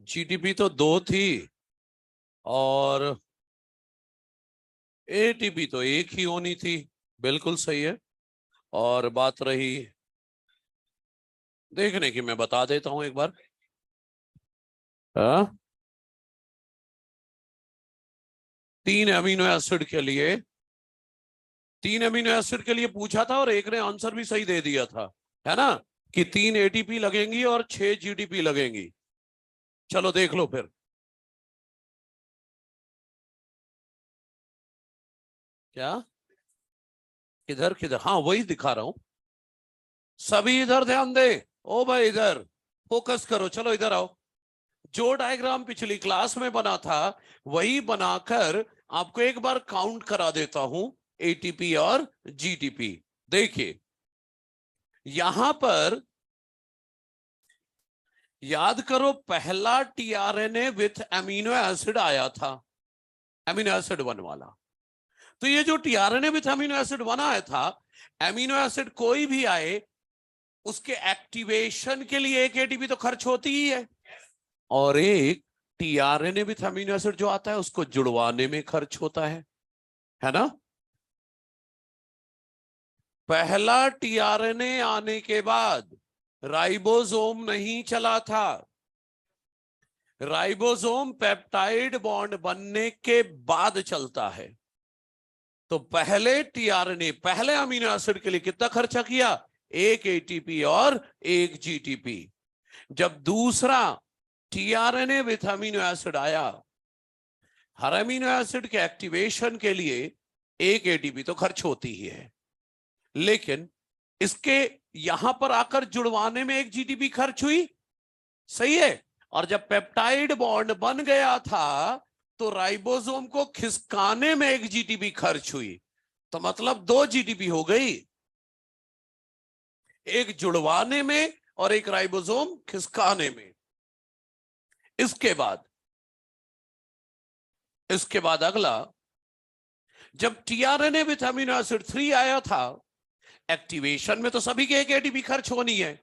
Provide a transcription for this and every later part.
GDP तो 2 थी और एटीपी तो 1 ही होनी थी। बिल्कुल सही है। और बात रही देखने की, मैं बता देता हूं एक बार। हाँ, 3 अमीनो एसिड के लिए पूछा था और एक ने आंसर भी सही दे दिया था, है ना, कि 3 एटीपी लगेंगी और 6 जीडीपी लगेंगी। चलो देख लो फिर। क्या? किधर किधर? हाँ, वही दिखा रहा हूं। सभी इधर ध्यान दे। ओ भाई, इधर फोकस करो। चलो इधर आओ। जो डायग्राम पिछली क्लास में बना था वही बनाकर आपको एक बार काउंट करा देता हूं, एटीपी और जीटीपी। देखिए, यहां पर याद करो, पहला टीआरएनए विथ एमिनो एसिड आया था, एमिनो एसिड 1 वाला। तो ये जो टीआरएनए विथ एमिनो एसिड 1 आया था, एमिनो एसिड कोई भी आए, उसके एक्टिवेशन के लिए एक एटीपी तो खर्च होती ही है, और एक टीआरएनए विथ अमीनो एसिड जो आता है उसको जुड़वाने में खर्च होता है ना। पहला टीआरएनए आने के बाद राइबोसोम नहीं चला था। राइबोसोम पेप्टाइड बॉन्ड बनने के बाद चलता है। तो पहले टीआरएनए, पहले अमीनो एसिड के लिए कितना खर्चा किया? एक एटीपी और एक जीटीपी। जब दूसरा टीआरएनए विथ अमीनो एसिड आया, हर अमीनो एसिड के एक्टिवेशन के लिए एक एटीपी तो खर्च होती ही है, लेकिन इसके यहां पर आकर जुड़वाने में एक जीटीपी खर्च हुई। सही है। और जब पेप्टाइड बॉन्ड बन गया था तो राइबोसोम को खिसकाने में एक जीटीपी खर्च हुई। तो मतलब 2 जीटीपी हो गई, एक जुड़वाने में और एक राइबोसोम खिसकाने में। इसके बाद अगला, जब टीआरएनए विथ अमीनो एसिड 3 आया था, एक्टिवेशन में तो सभी के एक एटीपी खर्च होनी है,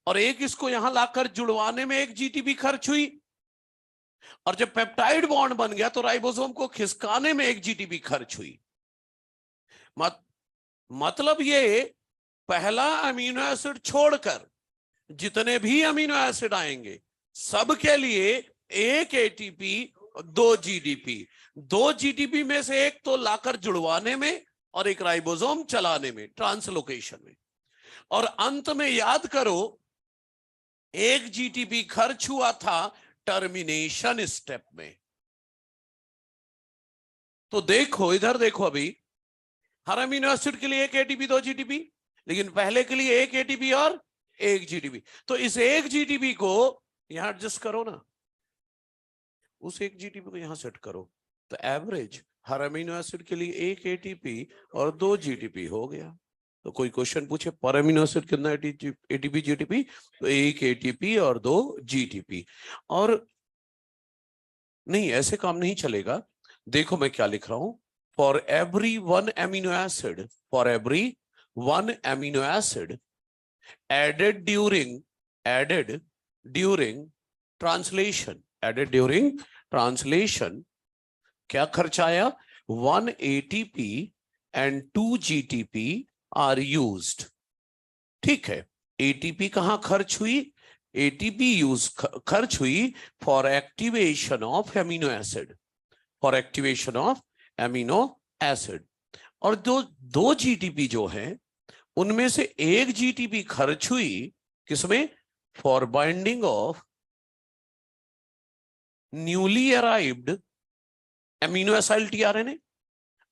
और एक इसको यहां लाकर जुड़वाने में एक जीटीपी खर्च हुई। और जब पेप्टाइड बॉन्ड बन गया तो राइबोसोम को खिसकाने में एक जीटीपी खर्च हुई। मतलब ये पहला अमीनो एसिड छोड़कर जितने भी अमीनो एसिड आएंगे सबके लिए एक एटीपी, 2 जीडीपी। 2 जीडीपी में से एक तो लाकर जुड़वाने में और एक राइबोसोम चलाने में, ट्रांसलोकेशन में। और अंत में याद करो, एक जीटीपी खर्च हुआ था टर्मिनेशन स्टेप में। तो देखो इधर देखो, अभी हर अमीनो एसिड के लिए एक एटीपी 2 जीटीपी, लेकिन पहले के लिए एक एटीपी और एक जीटीपी। तो इस एक जीटीपी को यहां एडजस्ट करो ना, उस एक जीटीपी को यहां सेट करो, तो एवरेज हर अमीनो एसिड के लिए एक एटीपी और 2 जीटीपी हो गया। तो कोई क्वेश्चन पूछे पर अमीनो एसिड कितना एटीपी जीटीपी, तो एक एटीपी और 2 जीटीपी। और नहीं, ऐसे काम नहीं चलेगा। देखो मैं क्या लिख रहा हूं, for every 1 amino acid, for every 1 amino acid added during translation, क्या खर्च आया? 1 ATP and 2 GTP are used। ठीक है, एटीपी कहां खर्च हुई? एटीपी खर्च हुई for activation of amino acid, for activation of amino acid. और दो जीटीपी जो है उनमें से एक जीटीपी खर्च हुई किसमें? For binding of newly arrived amino acyl tRNA.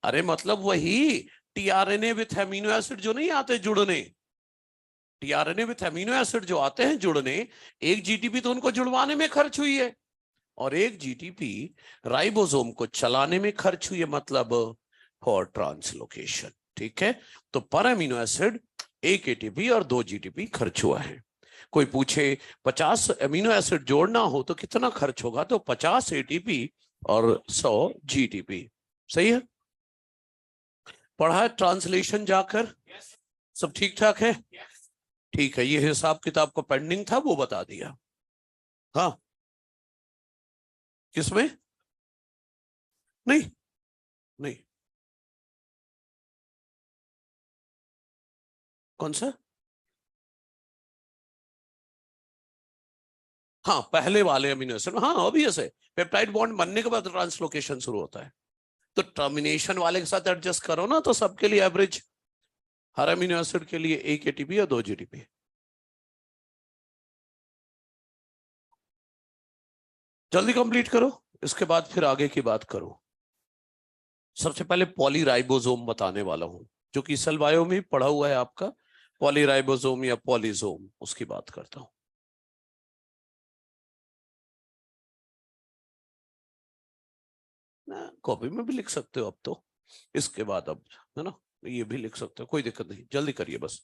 अरे मतलब वही टीआरएनए विथ एमिनो एसिड जो नहीं आते जुड़ने, टीआरएनए विथ एमिनो एसिड जो आते हैं जुड़ने, एक जीटीपी तो उनको जुड़वाने में खर्च हुई है, और एक जीटीपी राइबोसोम को चलाने में खर्च हुई है, मतलब फॉर ट्रांसलोकेशन। ठीक है, तो पर एमिनो एसिड एक एटीपी और 2 जीटीपी खर्च हुआ है। कोई पूछे 50 एमिनो एसिड जोड़ना हो तो कितना खर्च होगा, तो 50 एटीपी और 100 जीटीपी। सही है, पढ़ा है ट्रांसलेशन जाकर? सब ठीक ठाक है? ठीक है, ये हिसाब किताब को पेंडिंग था वो बता दिया। हाँ, किसमें? नहीं नहीं, कौन सा? हाँ, पहले वाले अमीनो एसिड, हाँ ऑब्वियस है, पेप्टाइड बॉन्ड बनने के बाद ट्रांसलोकेशन शुरू होता है, तो टर्मिनेशन वाले के साथ एडजस्ट करो ना, तो सबके लिए एवरेज हर अमीनो एसिड के लिए 1 एटीपी या 2 जीटीपी। जल्दी कंप्लीट करो, इसके बाद फिर आगे की बात करो। सबसे पहले पॉलीराइबोसोम बताने वाला हूं, जो कि सेल बायो में पढ़ा हुआ है आपका, पॉलीराइबोसोम या पॉलीजोम, उसकी बात करता हूं। कॉपी में भी लिख सकते हो अब तो, इसके बाद अब, है ना, ये भी लिख सकते हो, कोई दिक्कत नहीं, जल्दी करिए बस।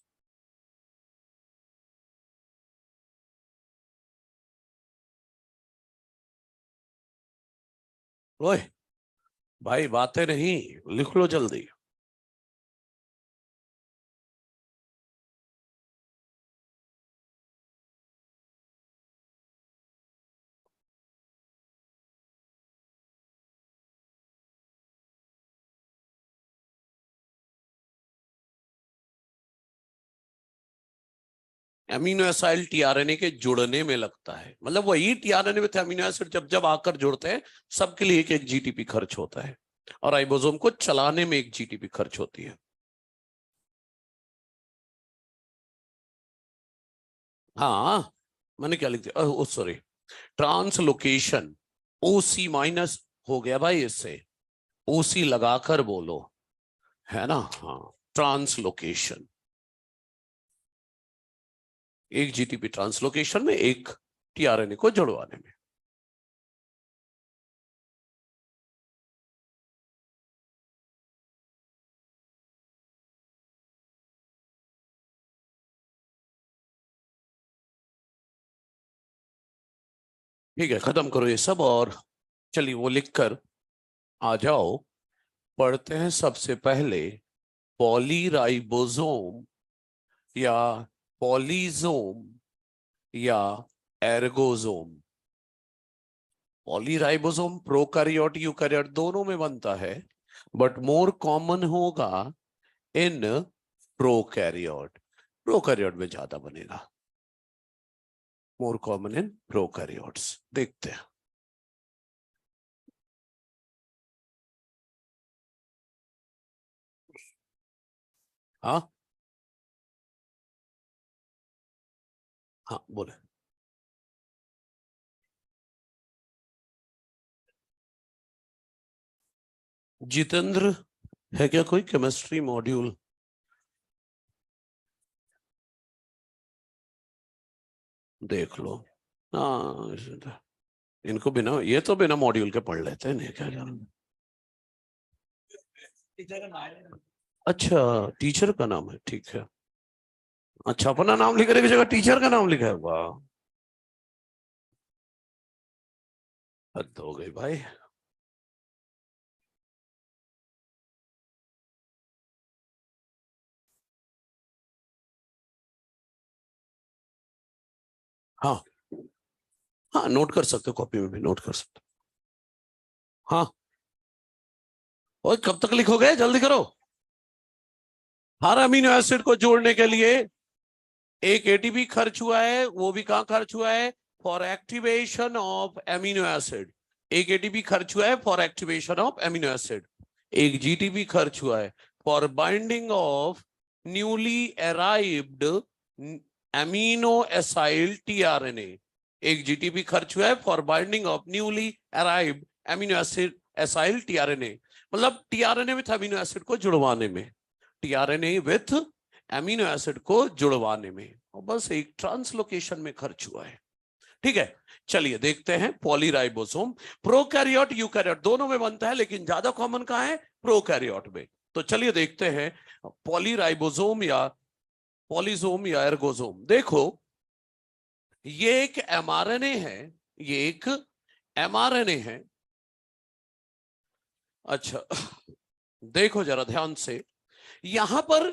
ओए भाई, बातें नहीं, लिख लो जल्दी। एमिनो एसिड टीआरएनए के जुड़ने में लगता है, मतलब वही टीआरएनए विद एमिनो एसिड जब जब आकर जुड़ते हैं, सबके लिए एक एक जीटीपी खर्च होता है, और राइबोसोम को चलाने में 1 जीटीपी खर्च होती है। हाँ, मैंने क्या लिख दिया, सॉरी, ट्रांसलोकेशन, ओसी माइनस हो गया भाई, इससे ओसी लगाकर बोलो, है ना, हाँ, ट्रांसलोकेशन, 1 जीटीपी ट्रांसलोकेशन में, 1 टीआरएनए को जुड़वाने में। ठीक है, खत्म करो ये सब, और चलिए वो लिखकर आ जाओ। पढ़ते हैं सबसे पहले पॉलीराइबोसोम या पॉलीजोम या एर्गोसोम। पॉलीराइबोसोम प्रोकैरियोट यूकैरियोट दोनों में बनता है, बट मोर कॉमन होगा इन प्रोकैरियोट, प्रोकैरियोट में ज्यादा बनेगा, मोर कॉमन इन प्रोकैरियोट्स। देखते हैं। हाँ हाँ, बोले। जितेंद्र, है क्या कोई केमिस्ट्री मॉड्यूल? देख लो। हाँ, इनको बिना, ये तो बिना मॉड्यूल के पढ़ लेते हैं, नहीं क्या जाना। अच्छा, टीचर का नाम है, ठीक है। अच्छा, अपना नाम लिखने की जगह टीचर का नाम लिखा है, वाह, हद हो गई भाई। हाँ हाँ, नोट कर सकते हो, कॉपी में भी नोट कर सकते हो। हाँ, और कब तक लिखोगे, जल्दी करो। हर अमीनो एसिड को जोड़ने के लिए 1 एटीपी खर्च हुआ है, वो भी कहां खर्च हुआ है? For activation of amino acid. 1 ATP खर्च हुआ है for activation of amino acid. 1 GTP खर्च हुआ है for binding of newly arrived amino acyl tRNA. 1 GTP खर्च हुआ है for binding of newly arrived amino acid acyl tRNA, मतलब टीआरएनए विथ एमिनो एसिड को जुड़वाने में, टीआरएनए विथ एमिनो एसिड को जुड़वाने में, और बस एक ट्रांसलोकेशन में खर्च हुआ है। ठीक है, चलिए देखते हैं पॉलीराइबोसोम। प्रोकैरियोट यूकैरियोट दोनों में बनता है, लेकिन ज्यादा कॉमन कहां है? प्रोकैरियोट में। तो चलिए देखते हैं पॉलीराइबोसोम या पॉलीजोम या एर्गोसोम। देखो, ये एक एमआरएनए है, ये एक एमआरएनए है। अच्छा, देखो जरा ध्यान से, यहां पर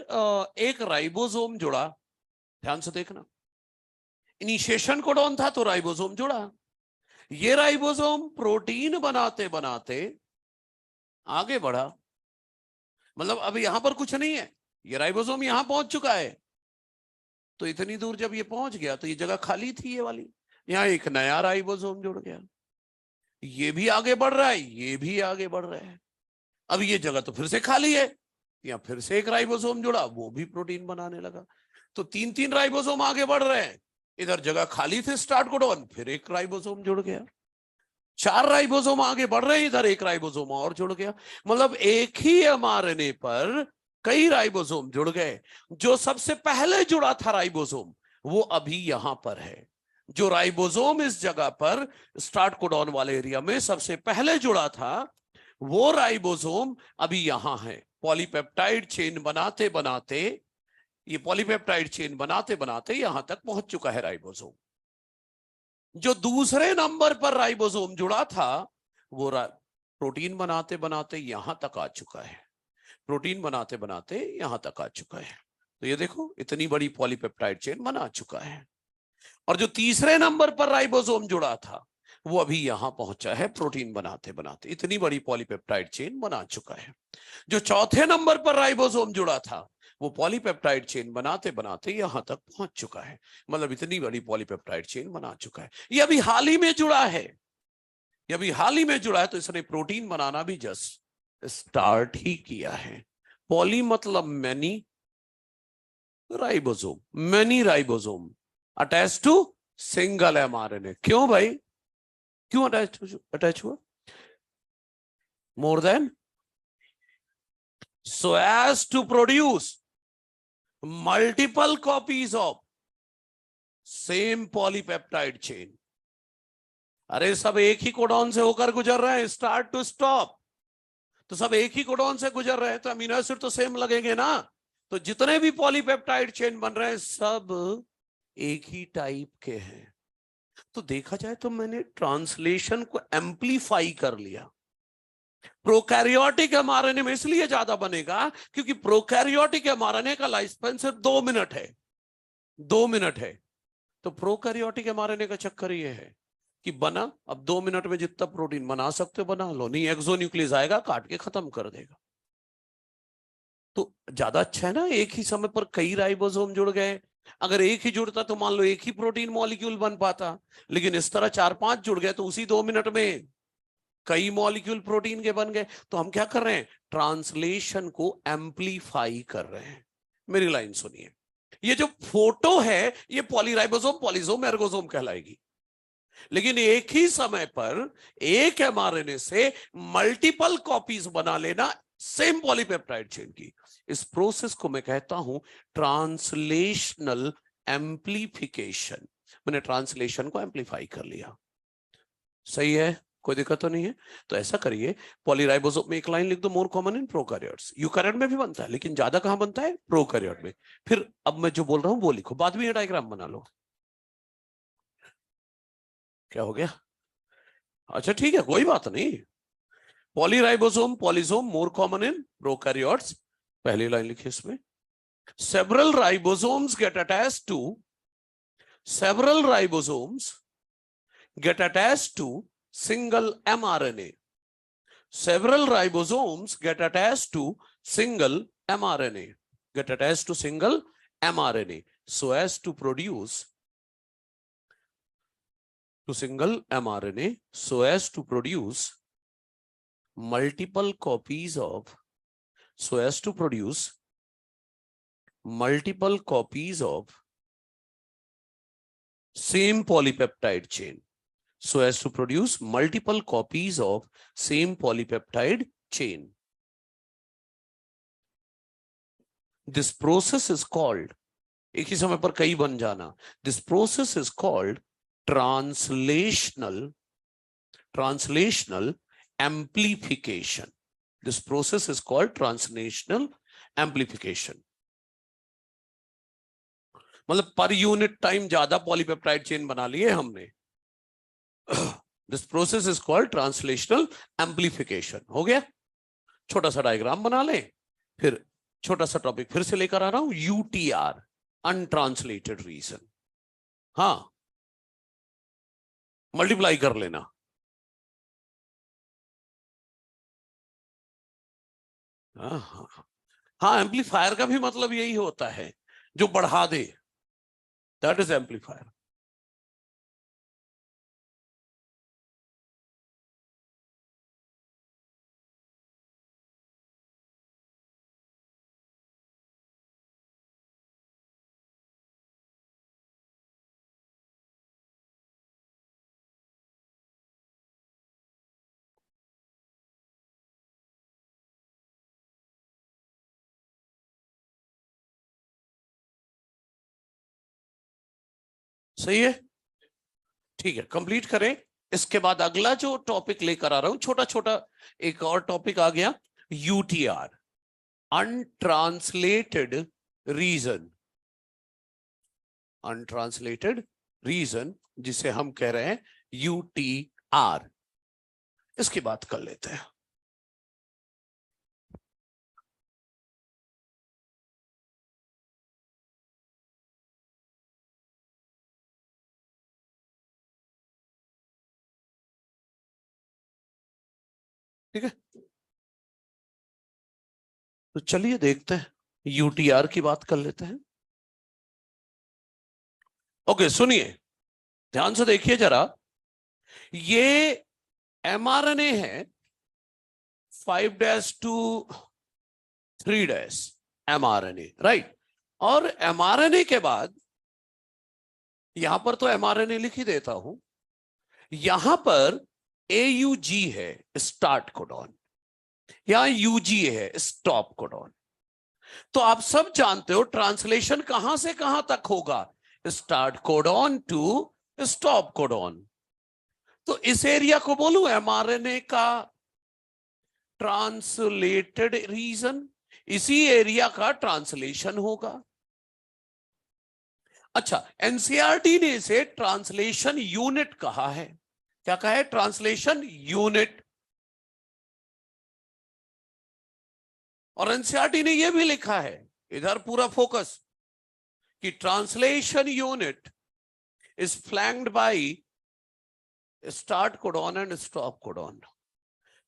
एक राइबोसोम जुड़ा, ध्यान से देखना, इनिशिएशन कोडॉन था तो राइबोसोम जुड़ा, ये राइबोसोम प्रोटीन बनाते बनाते आगे बढ़ा, मतलब अब यहां पर कुछ नहीं है, ये राइबोसोम यहां पहुंच चुका है। तो इतनी दूर जब ये पहुंच गया तो ये जगह खाली थी ये वाली, यहां एक नया राइबोसोम जुड़ गया, ये भी आगे बढ़ रहा है, ये भी आगे बढ़ रहा है। अब ये जगह तो फिर से खाली है, या फिर से एक राइबोसोम जुड़ा, वो भी प्रोटीन बनाने लगा। तो तीन तीन राइबोसोम आगे बढ़ रहे हैं, इधर जगह खाली थे स्टार्ट कोडॉन, फिर एक राइबोसोम जुड़ गया। चार राइबोसोम आगे बढ़ रहे हैं, इधर एक राइबोसोम और जुड़ गया। मतलब एक ही एमआरएनए पर कई राइबोसोम जुड़ गए। जो सबसे पहले जुड़ा था राइबोसोम, वो अभी यहां पर है। जो राइबोसोम इस जगह पर स्टार्ट कोडॉन वाले एरिया में सबसे पहले जुड़ा था, वो राइबोसोम अभी यहां है। पॉलीपेप्टाइड चेन बनाते बनाते, ये पॉलीपेप्टाइड चेन बनाते बनाते यहां तक पहुंच चुका है राइबोसोम। जो दूसरे नंबर पर राइबोसोम जुड़ा था, वो प्रोटीन बनाते बनाते यहां तक आ चुका है, प्रोटीन बनाते बनाते यहां तक आ चुका है। तो ये देखो, इतनी बड़ी पॉलीपेप्टाइड चेन बना चुका है। और जो तीसरे नंबर पर राइबोसोम जुड़ा था, वो अभी यहां पहुंचा है, प्रोटीन बनाते बनाते इतनी बड़ी पॉलीपेप्टाइड चेन बना चुका है। जो चौथे नंबर पर राइबोसोम जुड़ा था, वो पॉलीपेप्टाइड चेन बनाते बनाते यहां तक पहुंच चुका है, मतलब इतनी बड़ी पॉलीपेप्टाइड चेन बना चुका है। ये अभी हाल ही में जुड़ा है, ये अभी हाल ही में जुड़ा है, तो इसने प्रोटीन बनाना भी जस्ट स्टार्ट ही किया है। पॉली मतलब many, ribosome, many ribosome attach to single mRNA. क्यों भाई, क्यों अटैच हुआ? More than, so as to produce multiple copies of same polypeptide chain। अरे सब एक ही कोडॉन से होकर गुजर रहे हैं स्टार्ट टू स्टॉप, तो सब एक ही कोडॉन से गुजर रहे हैं, तो अमीनो एसिड तो सेम लगेंगे ना। तो जितने भी पॉलीपेप्टाइड चेन बन रहे हैं सब एक ही टाइप के हैं। तो देखा जाए तो मैंने ट्रांसलेशन को एम्पलीफाई कर लिया। प्रोकैरियोटिक एमआरएनए में इसलिए ज्यादा बनेगा क्योंकि प्रोकैरियोटिक एमआरएनए का लाइफ स्पैन सिर्फ 2 मिनट है, 2 मिनट है। तो प्रोकैरियोटिक एमआरएनए का चक्कर ये है कि बना, अब 2 मिनट में जितना प्रोटीन बना सकते हो बना लो, नहीं एक्सोन्यूक्लियस आएगा काट के खत्म कर देगा। तो ज्यादा अच्छा है ना, एक ही समय पर कई राइबोसोम जुड़ गए। अगर एक ही जुड़ता तो मान लो एक ही प्रोटीन मॉलिक्यूल बन पाता, लेकिन इस तरह 4-5 जुड़ गए तो उसी 2 मिनट में कई मॉलिक्यूल प्रोटीन के बन गए। तो हम क्या कर रहे हैं, ट्रांसलेशन को एम्पलीफाई कर रहे हैं। मेरी लाइन सुनिए, ये जो फोटो है ये पॉलीराइबोसोम पॉलीसोम एर्गोसोम कहलाएगी, लेकिन एक ही समय पर एक एमआरएनए से मल्टीपल कॉपीज बना लेना सेम पॉलीपेप्टाइड चेन की, इस प्रोसेस को मैं कहता हूं ट्रांसलेशनल एम्प्लीफिकेशन। मैंने ट्रांसलेशन को एम्प्लीफाई कर लिया, सही है, कोई दिक्कत तो नहीं है। तो ऐसा करिए, पॉलीराइबोसोम में एक लाइन लिख दो, मोर कॉमन इन प्रोकैरियोट्स। यूकैरियोट में भी बनता है लेकिन ज्यादा कहां बनता है, प्रोकैरियोट में। फिर अब मैं जो बोल रहा हूं वो लिखो, बाद में ये डायग्राम बना लो। क्या हो गया? अच्छा ठीक है, कोई बात नहीं। Polyribosome polysome more common in prokaryotes, पहली लाइन लिखिए इसमें। Several ribosomes get attached to, several ribosomes get attached to single mRNA. Several ribosomes get attached to single mRNA. Get attached to single mRNA so as to produce single mRNA so as to produce multiple copies of, so as to produce multiple copies of same polypeptide chain. So as to produce multiple copies of same polypeptide chain. This process is called, एक ही समय पर कई बन जाना, this process is called translational amplification. This process is called translational amplification. मतलब per unit time ज्यादा polypeptide chain बना लिए हमने। This process is called translational amplification. हो गया? छोटा सा डायग्राम बना ले, फिर छोटा सा टॉपिक फिर से लेकर आ रहा हूं, UTR, अनट्रांसलेटेड रीजन। हाँ, मल्टीप्लाई कर लेना। हाँ, हाँ, एम्पलीफायर का भी मतलब यही होता है, जो बढ़ा दे, दैट इज एम्पलीफायर। सही है, ठीक है, कंप्लीट करें। इसके बाद अगला जो टॉपिक लेकर आ रहा हूं, छोटा छोटा एक और टॉपिक आ गया, UTR, untranslated region. Untranslated region, जिसे हम कह रहे हैं यूटीआर, इसकी बात कर लेते हैं। ठीक है, तो चलिए देखते हैं, यूटीआर की बात कर लेते हैं। ओके, सुनिए, ध्यान से देखिए जरा, ये एमआरएनए है 5' to 3' एमआरएनए, राइट। और एमआरएनए के बाद यहां पर तो एमआरएनए लिख ही देता हूं, यहां पर एयूजी है स्टार्ट कोडॉन, यहां यूजीए है स्टॉप कोडॉन। तो आप सब जानते हो ट्रांसलेशन कहां से कहां तक होगा, start codon to stop codon. तो इस एरिया को बोलूं एमआरएनए का ट्रांसलेटेड रीजन, इसी एरिया का ट्रांसलेशन होगा। अच्छा, एनसीईआरटी ने इसे ट्रांसलेशन यूनिट कहा है। क्या कहा है? Translation unit. और एनसीईआरटी ने यह भी लिखा है, इधर पूरा फोकस, कि translation unit is flanked by start codon and stop codon.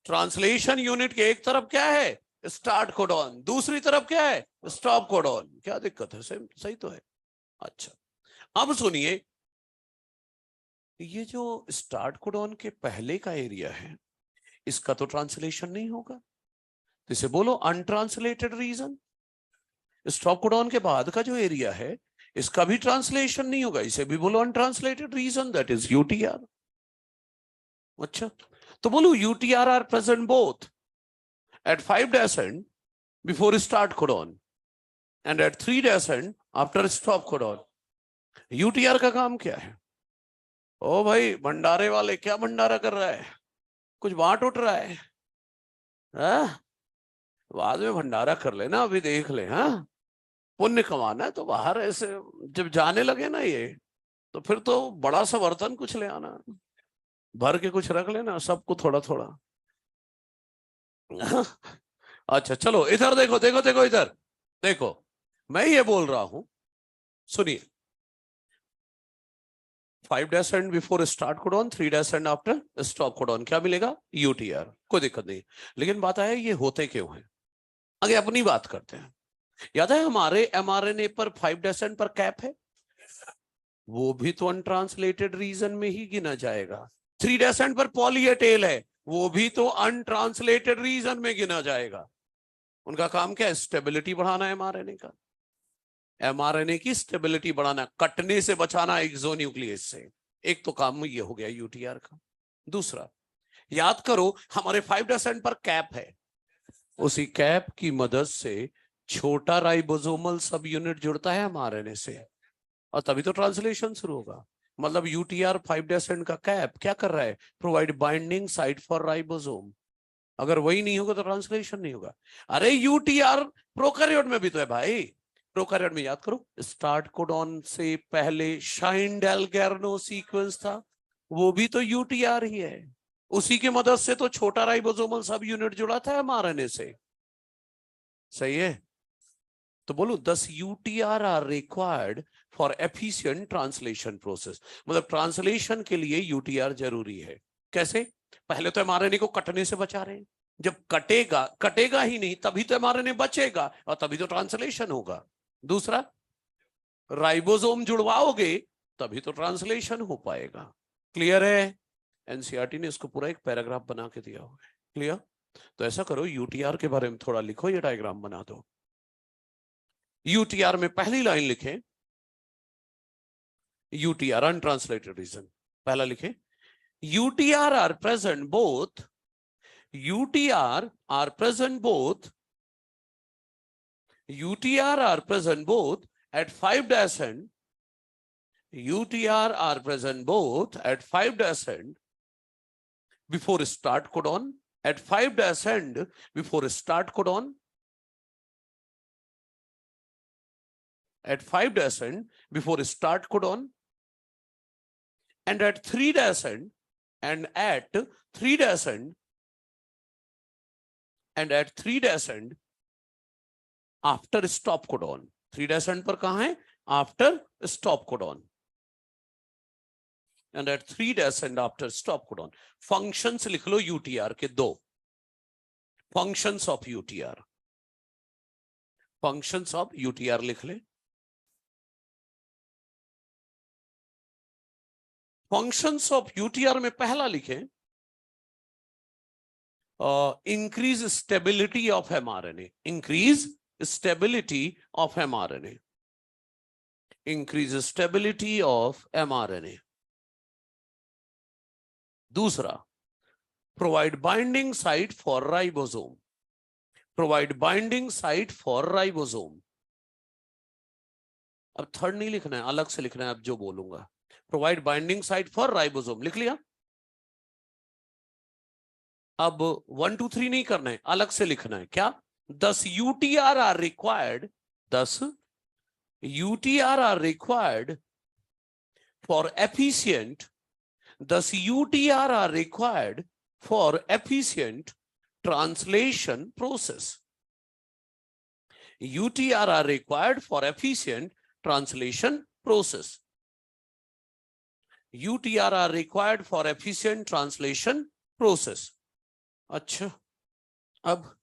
Translation unit के एक तरफ क्या है? स्टार्ट कोडॉन, दूसरी तरफ क्या है? Stop codon. क्या दिक्कत है? सही तो है। अच्छा, अब सुनिए, ये जो स्टार्ट कोडॉन के पहले का एरिया है, इसका तो ट्रांसलेशन नहीं होगा, तो इसे बोलो अनट्रांसलेटेड रीजन। स्टॉप कोडॉन के बाद का जो एरिया है, इसका भी ट्रांसलेशन नहीं होगा, इसे भी बोलो untranslated region, that is UTR. अच्छा, तो बोलो UTR are present both at 5' end before start codon and at 3' end after stop codon। UTR का काम क्या है? ओ भाई भंडारे वाले, क्या भंडारा कर रहा है? कुछ बांट उठ रहा है? बाद में भंडारा कर लेना, अभी देख ले। हाँ, पुण्य कमाना है तो बाहर ऐसे जब जाने लगे ना ये, तो फिर तो बड़ा सा बर्तन कुछ ले आना, भर के कुछ रख लेना, सबको थोड़ा थोड़ा। अच्छा चलो, इधर देखो देखो देखो, इधर देखो, मैं ये बोल रहा हूं, सुनिए, 5' end before start codon, 3' end after stop codon, क्या मिलेगा? यूटीआर। कोई दिक्कत नहीं, लेकिन बात है ये होते क्यों है, आगे अपनी बात करते हैं। याद है हमारे एमआरएनए पर 5' end पर कैप है, वो भी तो अनट्रांसलेटेड रीजन में ही गिना जाएगा। 3' end पर पॉली ए टेल है, वो भी तो अनट्रांसलेटेड रीजन में गिना जाएगा। उनका काम क्या है? स्टेबिलिटी बढ़ाना है एमआरएनए का, एमआरएनए की स्टेबिलिटी बढ़ाना, कटने से बचाना एक्सोन्यूक्लियस से। एक तो काम ये हो गया यूटीआर का। दूसरा, याद करो हमारे 5' end पर कैप है, उसी कैप की मदद से छोटा राइबोसोमल सब यूनिट जुड़ता है एमआरएनए से, और तभी तो ट्रांसलेशन शुरू होगा। मतलब यूटीआर 5' end का कैप क्या कर रहा है? Provide binding site for ribosome. अगर वही नहीं होगा तो ट्रांसलेशन नहीं होगा। अरे यूटीआर प्रोकैरियोट में भी तो है भाई। प्रोकैरियोट में याद करो, स्टार्ट कोडॉन से पहले शाइन-डेल-गेर्नो सीक्वेंस था, वो भी तो यूटीआर ही है। उसी की मदद से तो छोटा राइबोसोमल सब यूनिट जुड़ा था एमआरएनए से। सही है? तो बोलो 10 UTR are required for efficient translation process. मतलब ट्रांसलेशन के लिए यूटीआर जरूरी है। कैसे? पहले तो एमआरएनए को कटने से बचा रहे हैं, जब कटेगा ही नहीं तभी तो एमआरएनए बचेगा और तभी तो ट्रांसलेशन होगा। दूसरा, राइबोसोम जुड़वाओगे तभी तो ट्रांसलेशन हो पाएगा। क्लियर है? एनसीईआरटी ने इसको पूरा एक पैराग्राफ बना के दिया हुआ है। क्लियर? तो ऐसा करो, यूटीआर के बारे में थोड़ा लिखो, ये डायग्राम बना दो। यूटीआर में पहली लाइन लिखें, यूटीआर अनट्रांसलेटेड रीजन। पहला लिखें, UTR are present both, UTR are present both at 5' end, UTR are present both at 5' end before start codon, at 5' end before start codon, at 5' end before start codon, and at 3' end, and at 3' end, and at 3' end after stop codon। 3' end पर कहां है? After stop codon, and at 3' end after stop codon। Functions लिख लो UTR के, दो functions of UTR, functions of UTR लिख ले। Functions of UTR में पहला लिखें, increase stability of mRNA, increase stability of mRNA, increase stability of mRNA. दूसरा, provide binding site for ribosome, provide binding site for ribosome. अब third नहीं लिखना है, अलग से लिखना है, अब जो बोलूंगा। Provide binding site for ribosome लिख लिया। अब 1 2 3 नहीं करना है, अलग से लिखना है। क्या? 10 UTR are required, 10 UTR are required for efficient, 10 UTR are required for efficient translation process. UTR are required for efficient translation process. UTR are required for efficient translation process. अच्छा, अब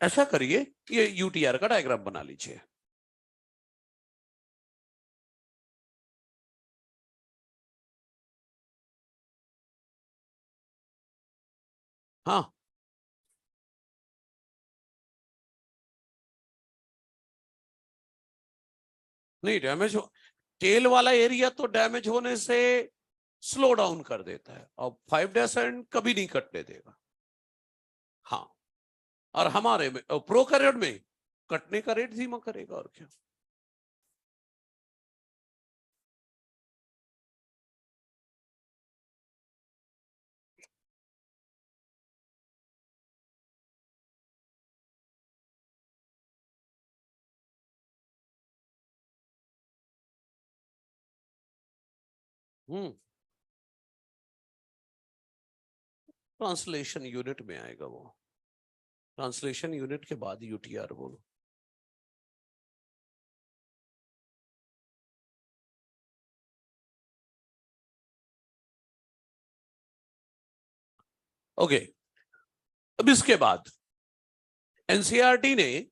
ऐसा करिए, ये UTR का डायग्राम बना लीजिए। हाँ, नहीं डैमेज हो, टेल वाला एरिया तो डैमेज होने से स्लो डाउन कर देता है, और 5' end कभी नहीं कटने देगा। हाँ, और हमारे में प्रोकैरियोट में कटने का रेट धीमा करेगा, और क्या। ट्रांसलेशन यूनिट में आएगा वो, ट्रांसलेशन यूनिट के बाद UTR बोलो। ओके, अब इसके बाद एनसीईआरटी ने,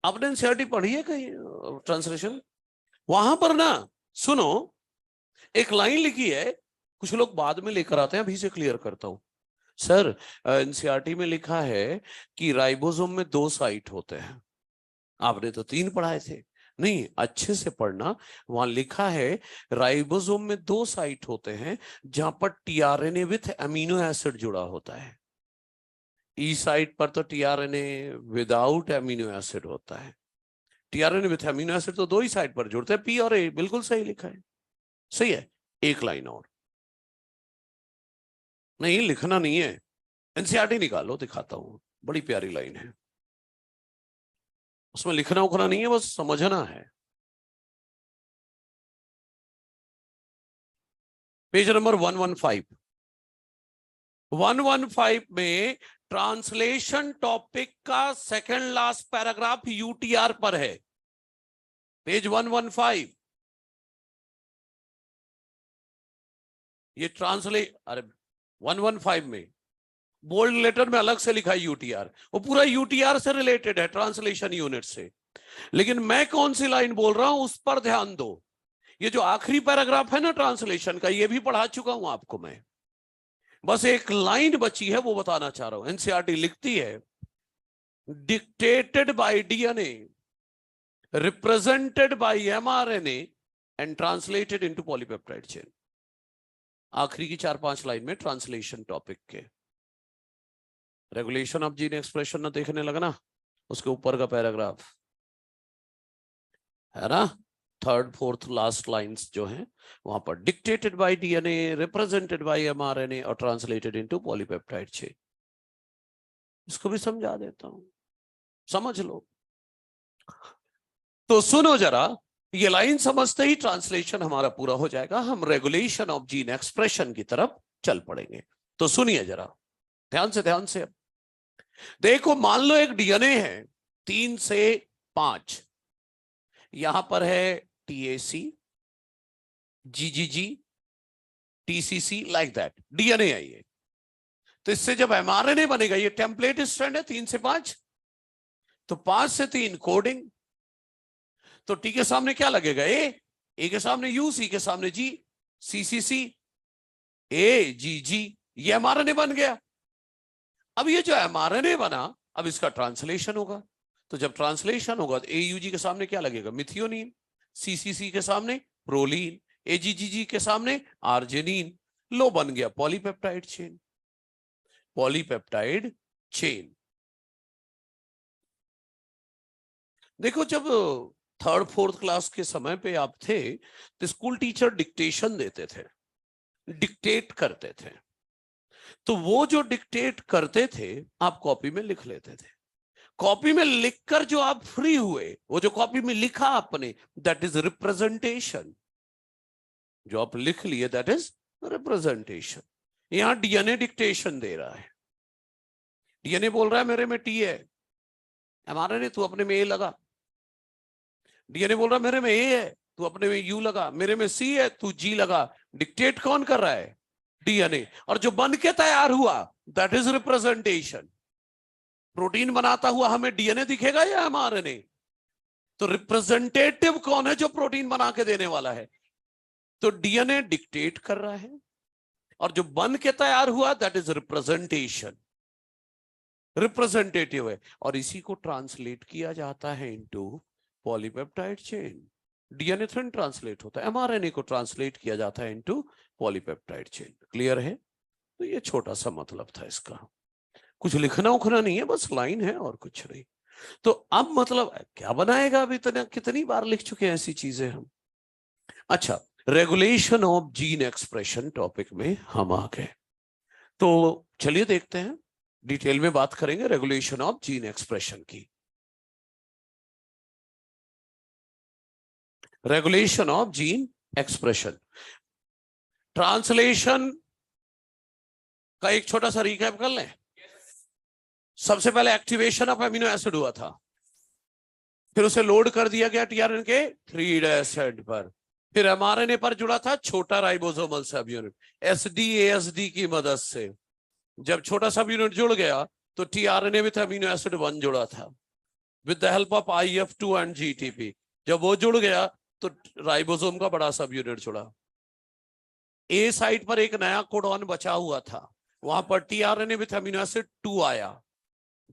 आपने एनसीईआरटी पढ़ी है कहीं ट्रांसलेशन? वहां पर ना, सुनो, एक लाइन लिखी है, कुछ लोग बाद में लेकर आते हैं, अभी से क्लियर करता हूं। सर, एनसीईआरटी में लिखा है कि राइबोसोम में 2 साइट होते हैं, आपने तो 3 पढ़ाए थे। नहीं, अच्छे से पढ़ना, वहां लिखा है राइबोसोम में 2 साइट होते हैं जहां पर टीआरएनए विथ अमीनो एसिड जुड़ा होता है। ई साइट पर तो टीआरएनए विदाउट अमीनो एसिड होता है, टीआरएनए विथ अमीनो एसिड तो 2 ही साइट पर जुड़ते हैं, पी और ए। बिल्कुल सही लिखा है, सही है। एक लाइन और, नहीं लिखना नहीं है, एनसीईआरटी निकालो, दिखाता हूं, बड़ी प्यारी लाइन है, उसमें लिखना उखना नहीं है, बस समझना है। पेज नंबर 115 में ट्रांसलेशन टॉपिक का सेकंड लास्ट पैराग्राफ यूटीआर पर है, पेज 115। ये अरे 115 में बोल्ड लेटर में अलग से लिखा है यूटीआर, वो पूरा यूटीआर से रिलेटेड है, ट्रांसलेशन यूनिट से। लेकिन मैं कौन सी लाइन बोल रहा हूं उस पर ध्यान दो। ये जो आखिरी पैराग्राफ है ना ट्रांसलेशन का, ये भी पढ़ा चुका हूं आपको मैं, बस एक लाइन बची है वो बताना चाह रहा हूं। एनसीईआरटी लिखती है dictated bye DNA, represented by mRNA and translated into polypeptide chain. आखिरी की 4-5 लाइन में ट्रांसलेशन टॉपिक के। रेगुलेशन ऑफ जीन एक्सप्रेशन ना देखने लगा ना, उसके ऊपर का पैराग्राफ है ना, 3rd 4th लास्ट लाइंस जो हैं वहां पर dictated bye DNA, represented by mRNA और ट्रांसलेटेड इनटू पॉलीपेप्टाइड चेन। इसको भी समझा देता हूं, समझ लो। तो सुनो जरा, ये लाइन समझते ही ट्रांसलेशन हमारा पूरा हो जाएगा, हम रेगुलेशन ऑफ जीन एक्सप्रेशन की तरफ चल पड़ेंगे। तो सुनिए जरा ध्यान से। देखो मान लो एक डीएनए है 3 से 5, यहां पर है TAC, GGG, TCC, like that DNA है ये। तो इससे जब एमआरएनए बनेगा, ये टेम्पलेट स्ट्रैंड है 3 से 5, तो 5 से 3 कोडिंग। तो टी के सामने क्या लगेगा? ए के सामने यू, सी के सामने जी, सीसीसी, ए जी जी, ये एमआरएनए बन गया। अब ये जो एमआरएनए बना, अब इसका ट्रांसलेशन होगा। तो जब ट्रांसलेशन होगा तो एयूजी के सामने क्या लगेगा? मिथियोनिन, सीसीसी के सामने प्रोलीन, एजीजीजी के सामने आर्जिनिन। लो बन गया पॉलीपेप्टाइड चेन। Polypeptide chain. देखो जब 3rd 4th क्लास के समय पे आप थे तो स्कूल टीचर डिक्टेशन देते थे, डिक्टेट करते थे। तो वो जो डिक्टेट करते थे आप कॉपी में लिख लेते थे। कॉपी में लिखकर जो आप फ्री हुए, वो जो कॉपी में लिखा आपने, दैट इज रिप्रेजेंटेशन। जो आप लिख लिए दैट इज रिप्रेजेंटेशन। यहां डीएनए डिक्टेशन दे रहा है। डीएनए बोल रहा है मेरे में टी है, एमआरएनए तू अपने में ए लगा। डीएनए बोल रहा है मेरे में ए है, तू अपने में यू लगा। मेरे में सी है, तू जी लगा। डिक्टेट कौन कर रहा है? डीएनए। और जो बन के तैयार हुआ दैट इज रिप्रेजेंटेशन। प्रोटीन बनाता हुआ हमें डीएनए दिखेगा या एमआरएनए? तो रिप्रेजेंटेटिव कौन है जो प्रोटीन बना के देने वाला है? तो डीएनए डिक्टेट कर रहा है और जो बन के तैयार हुआ दैट इज रिप्रेजेंटेशन, रिप्रेजेंटेटिव है। और इसी को ट्रांसलेट किया जाता है into polypeptide chain. DNA train translate होता है, एमआरएनए को ट्रांसलेट किया जाता है इनटू पॉलीपेप्टाइड चेन। क्लियर है? तो ये छोटा सा मतलब था इसका, कुछ लिखना उखना नहीं है, बस लाइन है और कुछ नहीं। तो अब मतलब क्या बनाएगा? अभी इतना कितनी बार लिख चुके हैं ऐसी चीजें हम। अच्छा, regulation of gene expression topic में हम आ गए। तो चलिए देखते हैं, डिटेल में बात करेंगे रेगुलेशन ऑफ जीन एक्सप्रेशन की। Regulation of gene expression, translation का एक छोटा सा रिकैप कर लें। सबसे पहले एक्टिवेशन ऑफ एमिनो एसिड हुआ था, फिर उसे लोड कर दिया गया टीआरएनए के 3' एसिड पर, फिर एमआरएनए पर जुड़ा था छोटा राइबोसोमल सब यूनिट एसडी की मदद से। जब छोटा सब यूनिट जुड़ गया तो टीआरएनए विद एमिनो एसिड 1 जुड़ा था with the help of IF2 and GTP। जब वो जुड़ गया तो राइबोसोम का बड़ा सब यूनिट जुड़ा। ए साइड पर एक नया कोडॉन बचा हुआ था, वहां पर टीआरएनए विद एमिनो एसिड 2 आया।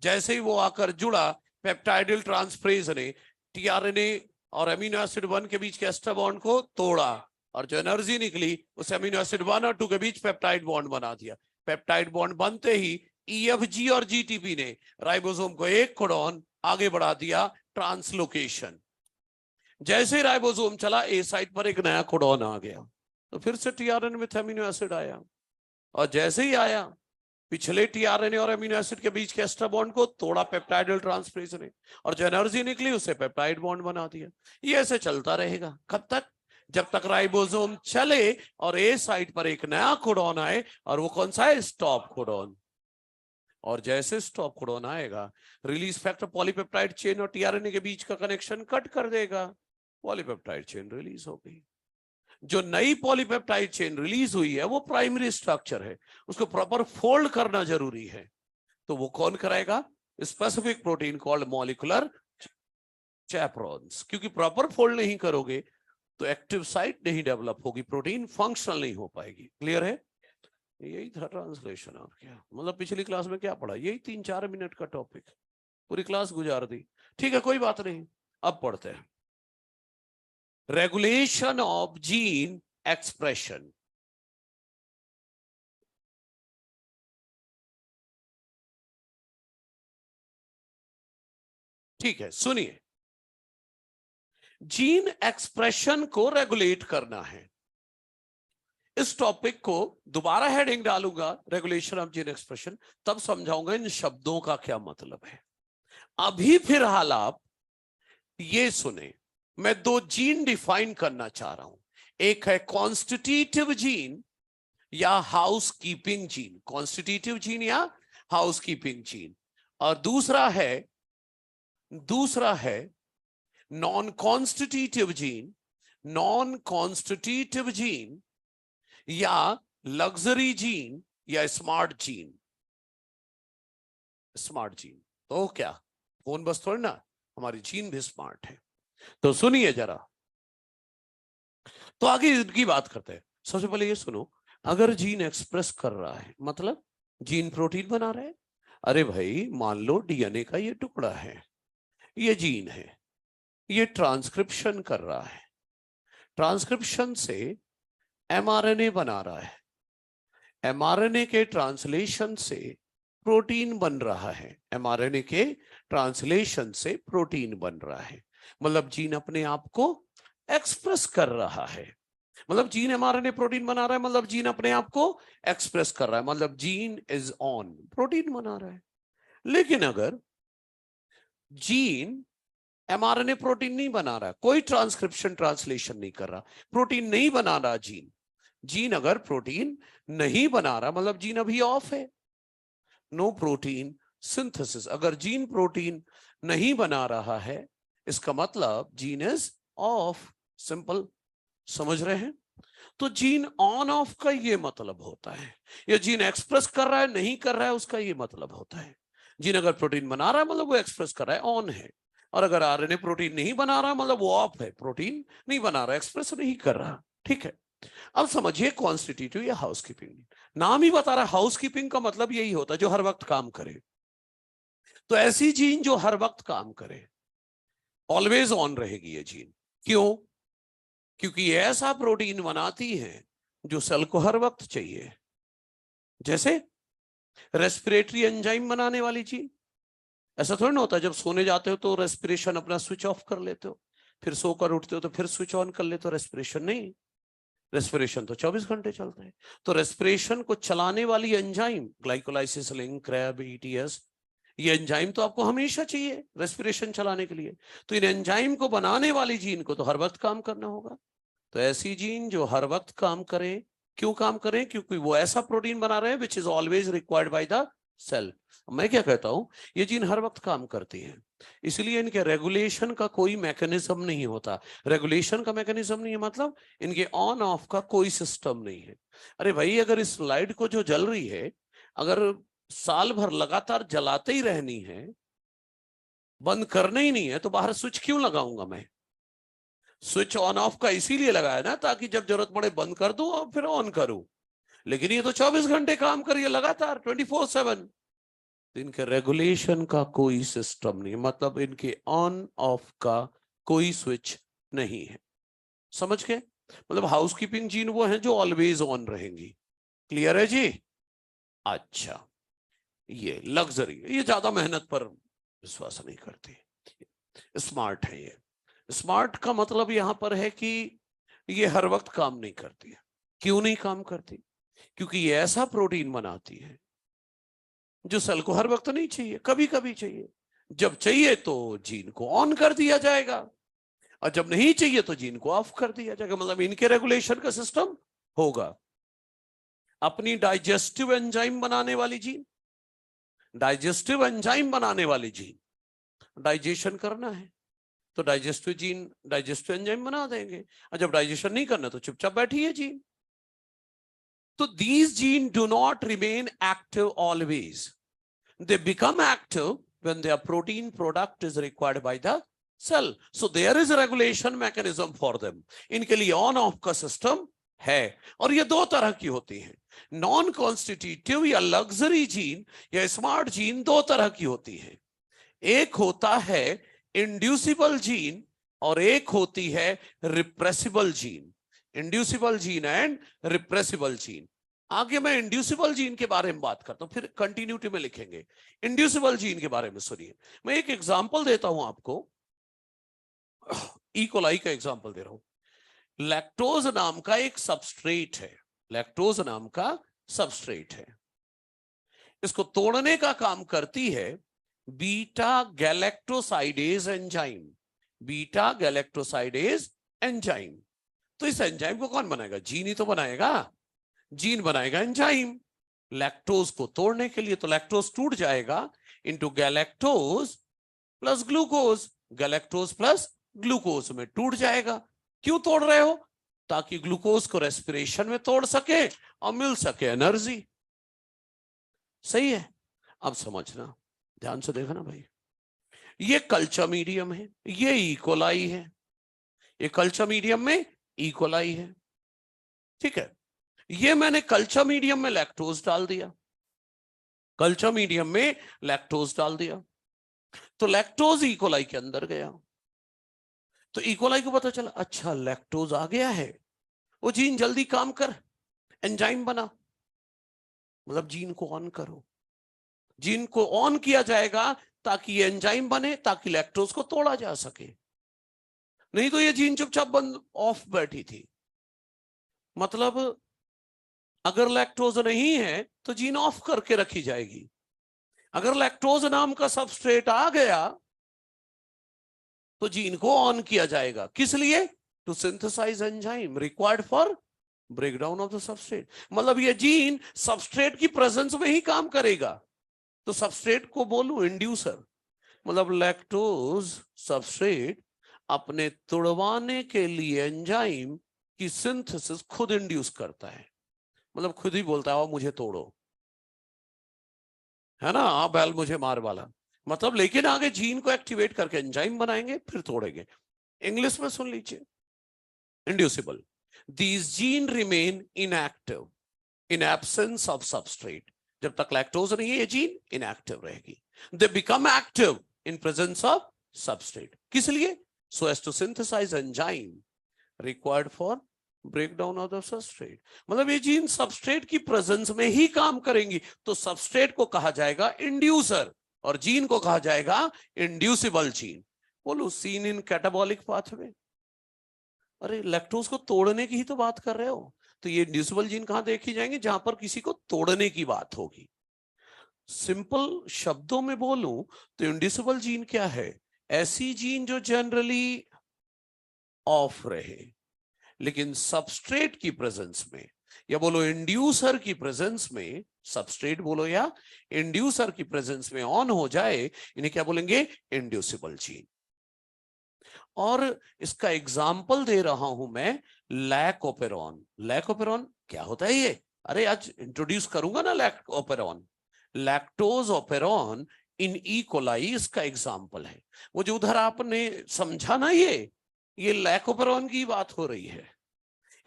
जैसे ही वो आकर जुड़ा, पेप्टाइडिल ट्रांसफरेज ने टीआरएनए और एमिनो एसिड 1 के बीच के एस्टर बॉन्ड को तोड़ा और जो एनर्जी निकली उस एमिनो एसिड 1 और 2 के बीच पेप्टाइड बॉन्ड बना दिया। पेप्टाइड बॉन्ड बनते ही EFG और GTP ने राइबोसोम को एक कोडॉन आगे बढ़ा दिया, ट्रांसलोकेशन। जैसे राइबोसोम चला, ए साइट पर एक नया कोडॉन आ गया, तो फिर से टीआरएनए विद एमिनो एसिड आया और जैसे ही आया पिछले टीआरएनए और एमिनो एसिड के बीच के एस्टर बॉन्ड को तोड़ा पेप्टाइडल ट्रांसफरेज ने और जो एनर्जी निकली उसे पेप्टाइड बॉन्ड बना दिया। ये ऐसे चलता रहेगा कब तक? जब तक राइबोसोम चले और ए साइट पर एक नया कोडॉन आए, और वो कौन सा है? Stop codon. और जैसे स्टॉप कोडॉन आएगा, रिलीज फैक्टर पॉलीपेप्टाइड चेन और टीआरएनए के बीच का कनेक्शन कट कर देगा, पॉलीपेप्टाइड चेन रिलीज हो गई। जो नई पॉलीपेप्टाइड चेन रिलीज हुई है वो प्राइमरी स्ट्रक्चर है, उसको प्रॉपर फोल्ड करना जरूरी है। तो वो कौन कराएगा? Specific protein called molecular chaperones. क्योंकि प्रॉपर फोल्ड नहीं करोगे तो एक्टिव साइट नहीं डेवलप होगी, प्रोटीन फंक्शनल नहीं हो पाएगी। क्लियर है? यही था ट्रांसलेशन। और क्या मतलब पिछली क्लास में क्या पढ़ा, यही 3-4 मिनट का टॉपिक, पूरी क्लास गुजार दी। ठीक है, कोई बात नहीं, अब पढ़ते हैं। Regulation of gene expression. ठीक है, सुनिए, जीन एक्सप्रेशन को रेगुलेट करना है। इस टॉपिक को दोबारा हेडिंग डालूंगा, रेगुलेशन ऑफ जीन एक्सप्रेशन, तब समझाऊंगा इन शब्दों का क्या मतलब है। अभी फिलहाल आप ये सुने, मैं 2 जीन डिफाइन करना चाह रहा हूं। एक है कॉन्स्टिट्यूटिव जीन या हाउसकीपिंग जीन, कॉन्स्टिट्यूटिव जीन या हाउसकीपिंग जीन, और दूसरा है non constitutive gene, non constitutive gene या लग्जरी जीन या स्मार्ट जीन। स्मार्ट जीन तो क्या, फोन बस थोड़ी ना, हमारी जीन भी स्मार्ट है। तो सुनिए जरा, तो आगे इनकी बात करते हैं। सबसे पहले ये सुनो, अगर जीन एक्सप्रेस कर रहा है मतलब जीन प्रोटीन बना रहे हैं। अरे भाई मान लो डीएनए का ये टुकड़ा है, ये जीन है, ये ट्रांसक्रिप्शन कर रहा है, ट्रांसक्रिप्शन से एमआरएनए बना रहा है, एमआरएनए के ट्रांसलेशन से प्रोटीन बन रहा है, एमआरएनए के ट्रांसलेशन से प्रोटीन बन रहा है। मतलब जीन अपने आप को एक्सप्रेस कर रहा है, मतलब जीन एमआरएनए प्रोटीन बना रहा है, मतलब जीन अपने आप को एक्सप्रेस कर रहा है, मतलब जीन इज ऑन, प्रोटीन बना रहा है। लेकिन अगर जीन एमआरएनए प्रोटीन नहीं बना रहा, कोई ट्रांसक्रिप्शन ट्रांसलेशन नहीं कर रहा, प्रोटीन नहीं बना रहा, जीन अगर प्रोटीन नहीं बना रहा मतलब जीन अभी ऑफ है, नो प्रोटीन सिंथेसिस। अगर जीन प्रोटीन नहीं बना रहा है इसका मतलब जीन इज ऑफ, सिंपल, समझ रहे हैं? तो जीन ऑन ऑफ का ये मतलब होता है, या जीन एक्सप्रेस कर रहा है नहीं कर रहा है उसका ये मतलब होता है। जीन अगर प्रोटीन बना रहा है मतलब वो एक्सप्रेस कर रहा है, ऑन है, और अगर आरएनए प्रोटीन नहीं बना रहा मतलब वो ऑफ है, प्रोटीन नहीं बना रहा, एक्सप्रेस नहीं कर रहा। ठीक है, अब समझिए कॉन्स्टिट्यूटिव या हाउसकीपिंग। नाम ही बता रहा है, हाउसकीपिंग का मतलब यही होता है जो हर वक्त काम करे। तो ऐसी जीन जो हर वक्त काम करे, ऑलवेज ऑन रहेगी ये जीन। क्यों? क्योंकि ये ऐसा प्रोटीन बनाती है जो सेल को हर वक्त चाहिए। जैसे रेस्पिरेटरी एंजाइम बनाने वाली चीज। ऐसा थोड़ी ना होता है जब सोने जाते हो तो रेस्पिरेशन अपना स्विच ऑफ कर लेते हो, फिर सोकर उठते हो तो फिर स्विच ऑन कर लेते हो रेस्पिरेशन। नहीं, रेस्पिरेशन तो 24 घंटे चलता है। तो रेस्पिरेशन को चलाने वाली enzyme, glycolysis link, crab, ETS, ये एंजाइम तो आपको हमेशा चाहिए रेस्पिरेशन चलाने के लिए। तो इन एंजाइम को बनाने वाली जीन को तो हर वक्त काम करना होगा। तो ऐसी जीन जो हर वक्त काम करें, क्यों काम करें? क्योंकि वो ऐसा प्रोटीन बना रहे हैं which is always required by the cell. मैं क्या कहता हूं, ये जीन हर वक्त काम करती है, इसलिए इनके रेगुलेशन का कोई मैकेनिज्म नहीं होता। रेगुलेशन का मैकेनिज्म नहीं है मतलब इनके ऑन ऑफ का कोई सिस्टम नहीं है। अरे भाई अगर इस लाइट को जो जल रही है अगर साल भर लगातार जलाते ही रहनी है, बंद करना ही नहीं है, तो बाहर स्विच क्यों लगाऊंगा मैं? स्विच ऑन ऑफ का इसीलिए लगाया ना ताकि जब जरूरत पड़े बंद कर दूं और फिर ऑन करूं। लेकिन ये तो 24 घंटे काम करिए लगातार 24/7। तो इनके रेगुलेशन का कोई सिस्टम नहीं, मतलब इनके ऑन ऑफ का कोई स्विच नहीं है। समझ गए? मतलब हाउसकीपिंग जीन वो है जो ऑलवेज ऑन रहेंगी। क्लियर है जी? अच्छा, ये लग्जरी, ये ज्यादा मेहनत पर विश्वास नहीं करती। स्मार्ट है ये। स्मार्ट का मतलब यहां पर है कि ये हर वक्त काम नहीं करती है। क्यों नहीं काम करती? क्योंकि ये ऐसा प्रोटीन बनाती है जो सेल को हर वक्त नहीं चाहिए, कभी कभी चाहिए। जब चाहिए तो जीन को ऑन कर दिया जाएगा और जब नहीं चाहिए तो जीन को ऑफ कर दिया जाएगा। मतलब इनके रेगुलेशन का सिस्टम होगा। अपनी डाइजेस्टिव एंजाइम बनाने वाली जीन, डाइजेस्टिव एंजाइम बनाने वाली जीन, डाइजेशन करना है तो डाइजेस्टिव जीन डाइजेस्टिव एंजाइम बना देंगे, और जब डाइजेशन नहीं करना तो चुपचाप बैठी है जीन। तो these genes do not remain active always. They become active when their protein product is required by the cell. So there is a regulation mechanism for them. इनके लिए ऑन ऑफ का सिस्टम है, और ये दो तरह की होती हैं। नॉन कॉन्स्टिट्यूटिव या लग्जरी जीन या स्मार्ट जीन दो तरह की होती है। एक होता है इंड्यूसिबल जीन और एक होती है repressible gene. Inducible gene and repressible gene. आगे मैं इंड्यूसिबल जीन के बारे में बात करता हूं, फिर कंटिन्यूटी में लिखेंगे। इंड्यूसिबल जीन के बारे में सुनिए, मैं एक एग्जांपल देता हूं आपको, इकोलाई का एग्जांपल दे रहा हूं। लैक्टोज नाम का एक सबस्ट्रेट है, लैक्टोज नाम का सबस्ट्रेट है। इसको तोड़ने का काम करती है beta galactosidase enzyme, beta galactosidase enzyme. तो इस एंजाइम को कौन बनाएगा? जीन ही तो बनाएगा, जीन बनाएगा एंजाइम लैक्टोज को तोड़ने के लिए। तो लैक्टोज टूट जाएगा into galactose plus glucose, galactose plus glucose में टूट जाएगा। क्यों तोड़ रहे हो? ताकि ग्लूकोज को रेस्पिरेशन में तोड़ सके और मिल सके एनर्जी। सही है? अब समझना, ध्यान से देखना भाई। ये कल्चर मीडियम है, ये इकोलाई है, ये कल्चर मीडियम में इकोलाई है, ठीक है। ये मैंने कल्चर मीडियम में लैक्टोज डाल दिया, कल्चर मीडियम में लैक्टोज डाल दिया, तो लैक्टोज इकोलाई के अंदर गया। तो इकोलाई को पता चला अच्छा लैक्टोज आ गया है, वो जीन जल्दी काम कर, एंजाइम बना। मतलब जीन को ऑन करो, जीन को ऑन किया जाएगा ताकि ये एंजाइम बने, ताकि लैक्टोज को तोड़ा जा सके। नहीं तो ये जीन चुपचाप बंद ऑफ बैठी थी। मतलब अगर लैक्टोज नहीं है तो जीन ऑफ करके रखी जाएगी। अगर लैक्टोज नाम का सबस्ट्रेट आ गया तो जीन को ऑन किया जाएगा। किस लिए? To synthesize enzyme required for breakdown of the substrate. मतलब ये जीन सबस्ट्रेट की प्रेजेंस में ही काम करेगा। तो सबस्ट्रेट को बोलूं इंड्यूसर, मतलब लैक्टोज सबस्ट्रेट अपने तोड़वाने के लिए एंजाइम की सिंथेसिस खुद इंड्यूस करता है। मतलब खुद ही बोलता है मुझे तोड़ो, है ना, आप बैल मुझे मार वाला। मतलब लेकिन आगे जीन को एक्टिवेट करके एंजाइम बनाएंगे फिर तोड़ेंगे। इंग्लिश में सुन लीजिए, inducible, these gene remain inactive in absence of substrate. जब तक लैक्टोज नहीं है ये जीन इनएक्टिव रहेगी। They become active in presence of substrate. किस लिए? So as to synthesize enzyme required for breakdown of the substrate. मतलब ये जीन सबस्ट्रेट की प्रेजेंस में ही काम करेंगी। तो सबस्ट्रेट को कहा जाएगा इंड्यूसर और जीन को कहा जाएगा इंड्यूसिबल जीन। बोलो सीन इन कैटाबॉलिक पाथवे। अरे लैक्टोज को तोड़ने की ही तो बात कर रहे हो, तो ये इंड्यूसिबल जीन कहां देखी जाएंगे? जहां पर किसी को तोड़ने की बात होगी। सिंपल शब्दों में बोलूं तो इंड्यूसिबल जीन क्या है? ऐसी जीन जो जनरली ऑफ रहे लेकिन सबस्ट्रेट की प्रेजेंस में, या बोलो इंड्यूसर की प्रेजेंस में, सबस्ट्रेट बोलो या इंड्यूसर की प्रेजेंस में ऑन हो जाए, इन्हें क्या बोलेंगे? Inducible gene. और इसका एग्जाम्पल दे रहा हूं मैं लैकोपेरॉन। लैकोपेरॉन क्या होता है ये? अरे आज इंट्रोड्यूस करूंगा ना लैकोपेरॉन। लैक्टोज ओपेरॉन इन ई कोलाई इसका एग्जाम्पल है। वो जो उधर आपने समझा ना, ये लैकोपेरॉन की बात हो रही है।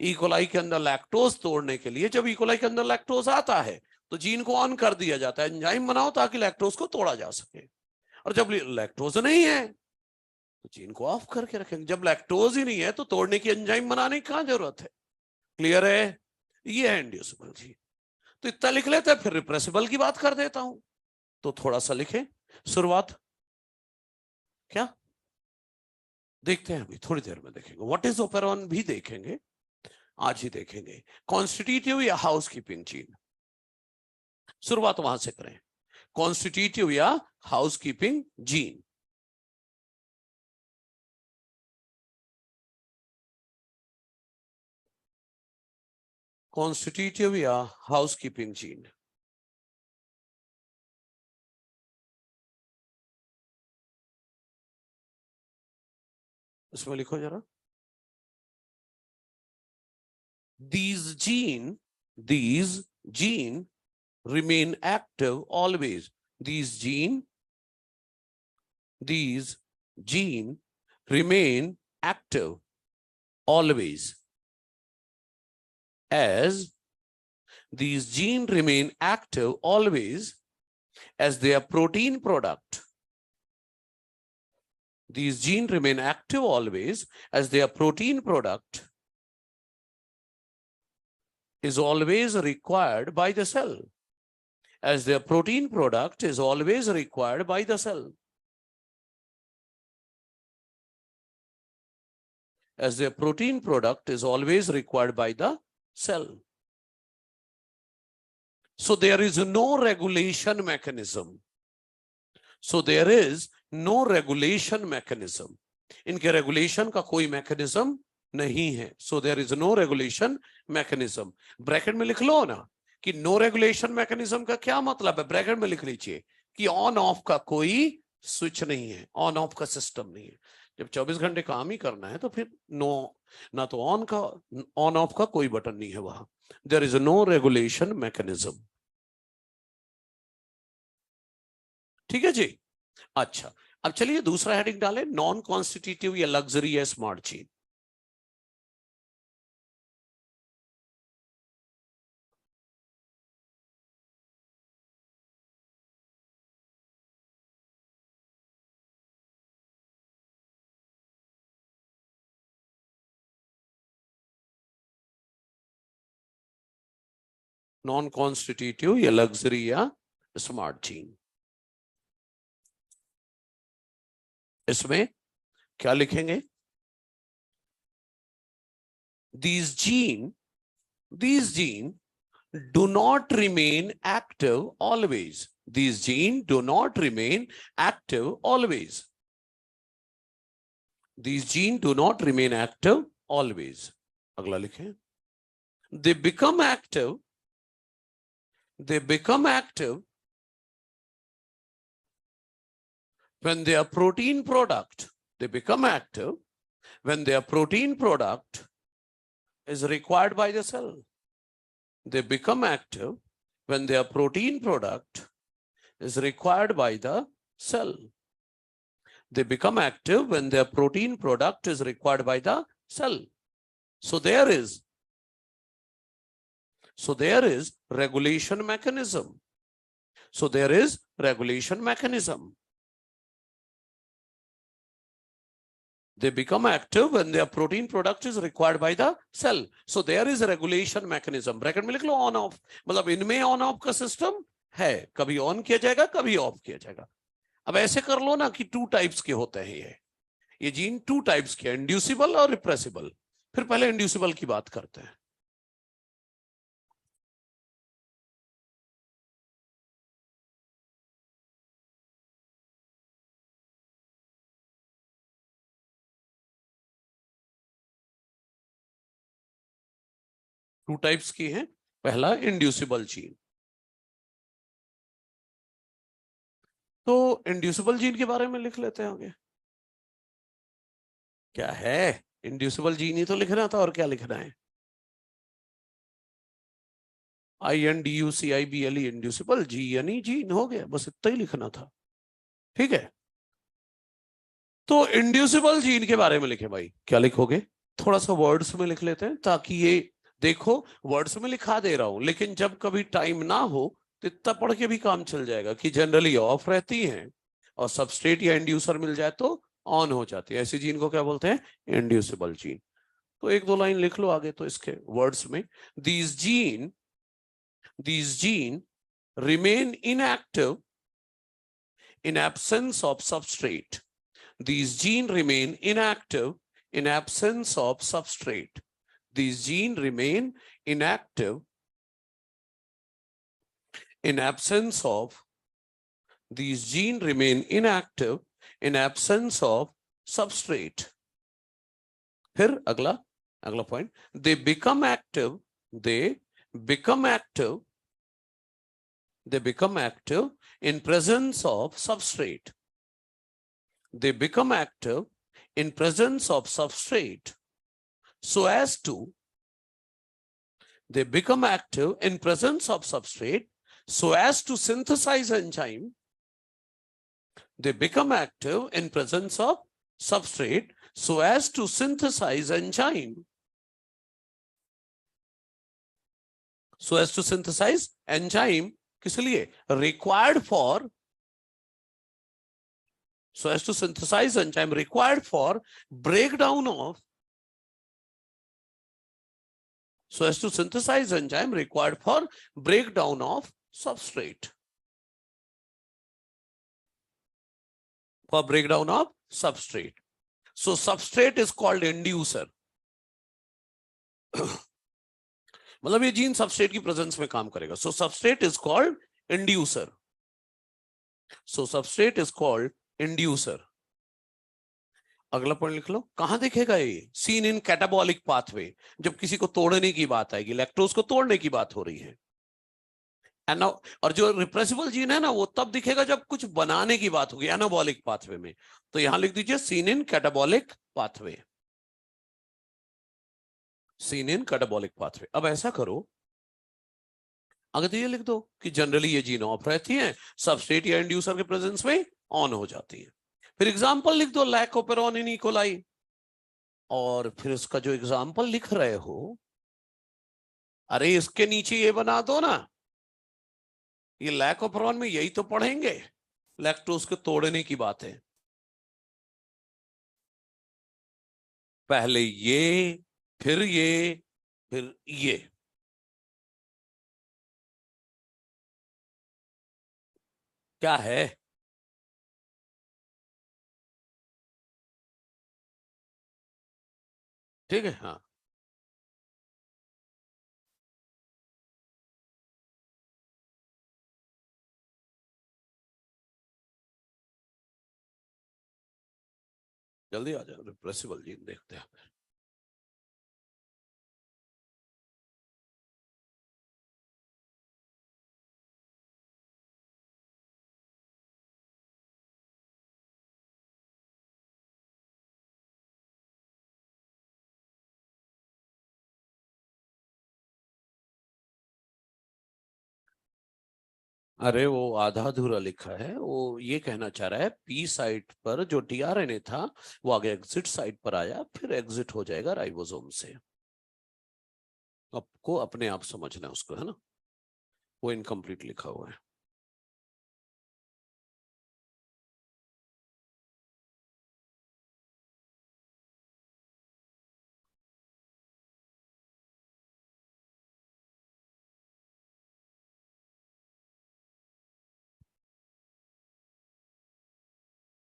ई कोलाई के अंदर लैक्टोज तोड़ने के लिए, जब ई कोलाई के अंदर लैक्टोज आता है तो जीन को ऑन कर दिया जाता है, एंजाइम बनाओ ताकि लैक्टोज को तोड़ा जा सके। और जब लैक्टोज नहीं है तो जीन को ऑफ करके रखेंगे। जब लैक्टोज ही नहीं है तो तोड़ने की एंजाइम बनाने की कहां जरूरत है? क्लियर है? ये है इंड्यूसिबल जीन। तो इतना लिख लेते हैं, फिर रिप्रेसिबल की बात कर देता हूं। तो थोड़ा सा लिखें शुरुआत। क्या देखते हैं? अभी थोड़ी देर में देखेंगे। व्हाट इज ओपेरॉन भी देखेंगे, आज ही देखेंगे। कॉन्स्टिट्यूटिव या हाउसकीपिंग जीन, शुरुआत वहां से करें। कॉन्स्टिट्यूटिव या हाउसकीपिंग जीन। कॉन्स्टिट्यूटिव या हाउसकीपिंग जीन। इसमें लिखो जरा, these gene remain active always. These gene remain active always, as these gene remain active always as their protein product. These gene remain active always as their protein product is always required by the cell. As their protein product is always required by the cell. As their protein product is always required by the cell. So there is no regulation mechanism. So there is no regulation mechanism. इनके regulation का कोई mechanism नहीं है. So there is no regulation mechanism. Bracket में लिख लो ना कि no regulation mechanism का क्या मतलब है. ब्रैकेट में लिख लीजिए कि ऑन ऑफ का कोई स्विच नहीं है, ऑन ऑफ का सिस्टम नहीं है. जब 24 घंटे काम ही करना है तो फिर नो, ना तो ऑन का ऑन ऑफ का कोई बटन नहीं है वहां. There is no regulation mechanism. ठीक है जी. अच्छा, अब चलिए दूसरा हेडिंग डालें, नॉन कॉन्स्टिट्यूटिव या लग्जरी या स्मार्ट चीन. नॉन कॉन्स्टिट्यूटिव या लग्जरी या स्मार्ट चीन. इसमें क्या लिखेंगे? These gene do not remain active always. These gene do not remain active always. These gene do not remain active always. अगला लिखें. They become active when their protein product, they become active when their protein product is required by the cell. They become active when their protein product is required by the cell. They become active when their protein product is required by the cell. So there is regulation mechanism. So there is regulation mechanism. They become active when their protein product is required by the cell. So there is a regulation mechanism. Bracket में लिख लो on off, मतलब इनमें on off का system है, कभी on किया जाएगा कभी ऑफ किया जाएगा. अब ऐसे कर लो ना कि 2 टाइप्स के होते हैं ये जीन 2 टाइप्स के, इंड्यूसिबल और रिप्रेसिबल. फिर पहले इंड्यूसिबल की बात करते हैं. टू टाइप्स की हैं. पहला इंड्यूसिबल जीन. तो इंड्यूसिबल जीन के बारे में लिख लेते हैं आगे. क्या है? इंड्यूसिबल जीन ही तो लिखना था, और क्या लिखना है? INDUCIBLE इंड्यूसिबल, जी जीन हो गया, बस इतना ही लिखना था. ठीक है. तो इंड्यूसिबल जीन के बारे में लिखे भाई, क्या लिखोगे? थोड़ा सा वर्ड्स में लिख लेते हैं ताकि ये देखो वर्ड्स में लिखा दे रहा हूं, लेकिन जब कभी टाइम ना हो तो इतना पढ़ के भी काम चल जाएगा कि जनरली ऑफ रहती हैं और सबस्ट्रेट या इंड्यूसर मिल जाए तो ऑन हो जाती है. ऐसी जीन को क्या बोलते हैं? Inducible gene. तो 1-2 लाइन लिख लो आगे तो इसके वर्ड्स में. These gene remain inactive in absence of substrate. These gene remain inactive in absence of substrate. These gene remain inactive in absence of substrate. फिर अगला point, they become active in presence of substrate. They become active in presence of substrate so as to, they become active in presence of substrate so as to synthesize enzyme. They become active in presence of substrate so as to synthesize enzyme. So as to synthesize enzyme किस लिए? Required for, so as to synthesize enzyme required for breakdown of, so as to synthesize enzyme required for breakdown of substrate. For breakdown of substrate. So substrate is called inducer. मतलब ये gene substrate की presence में काम करेगा. So substrate is called inducer. So substrate is called inducer. अगला point लिख लो. कहां दिखेगा ये? Seen in catabolic pathway. जब किसी को तोड़ने की बात आएगी, लैक्टोज को तोड़ने की बात हो रही है. और जो रिप्रेसिबल जीन है ना, वो तब दिखेगा जब कुछ बनाने की बात होगी, एनाबॉलिक पाथवे में. तो यहां लिख दीजिए scene in catabolic pathway. Scene in catabolic pathway. अब ऐसा करो, अगर तो ये लिख दो कि जनरली ये जीन ऑफ रहती है, सबस्ट्रेट या इंड्यूसर के प्रेजेंस में ऑन हो जाती है. फिर एग्जांपल लिख दो लैकोपेरॉन इन इकोलाई. और फिर इसका जो एग्जांपल लिख रहे हो, अरे इसके नीचे ये बना दो ना. ये लैकोपेरॉन में यही तो पढ़ेंगे, लैक्टोज के तोड़ने की बात है. पहले ये, फिर ये, फिर ये. क्या है? ठीक है. हाँ, जल्दी आ जाओ. रिप्रेसिबल जीन देखते हैं. अरे वो आधा अधूरा लिखा है. वो ये कहना चाह रहा है पी साइट पर जो टीआरएनए था वो आगे एग्जिट साइट पर आया, फिर एग्जिट हो जाएगा राइबोसोम से. आपको अपने आप समझना है उसको, है ना. वो इनकम्प्लीट लिखा हुआ है.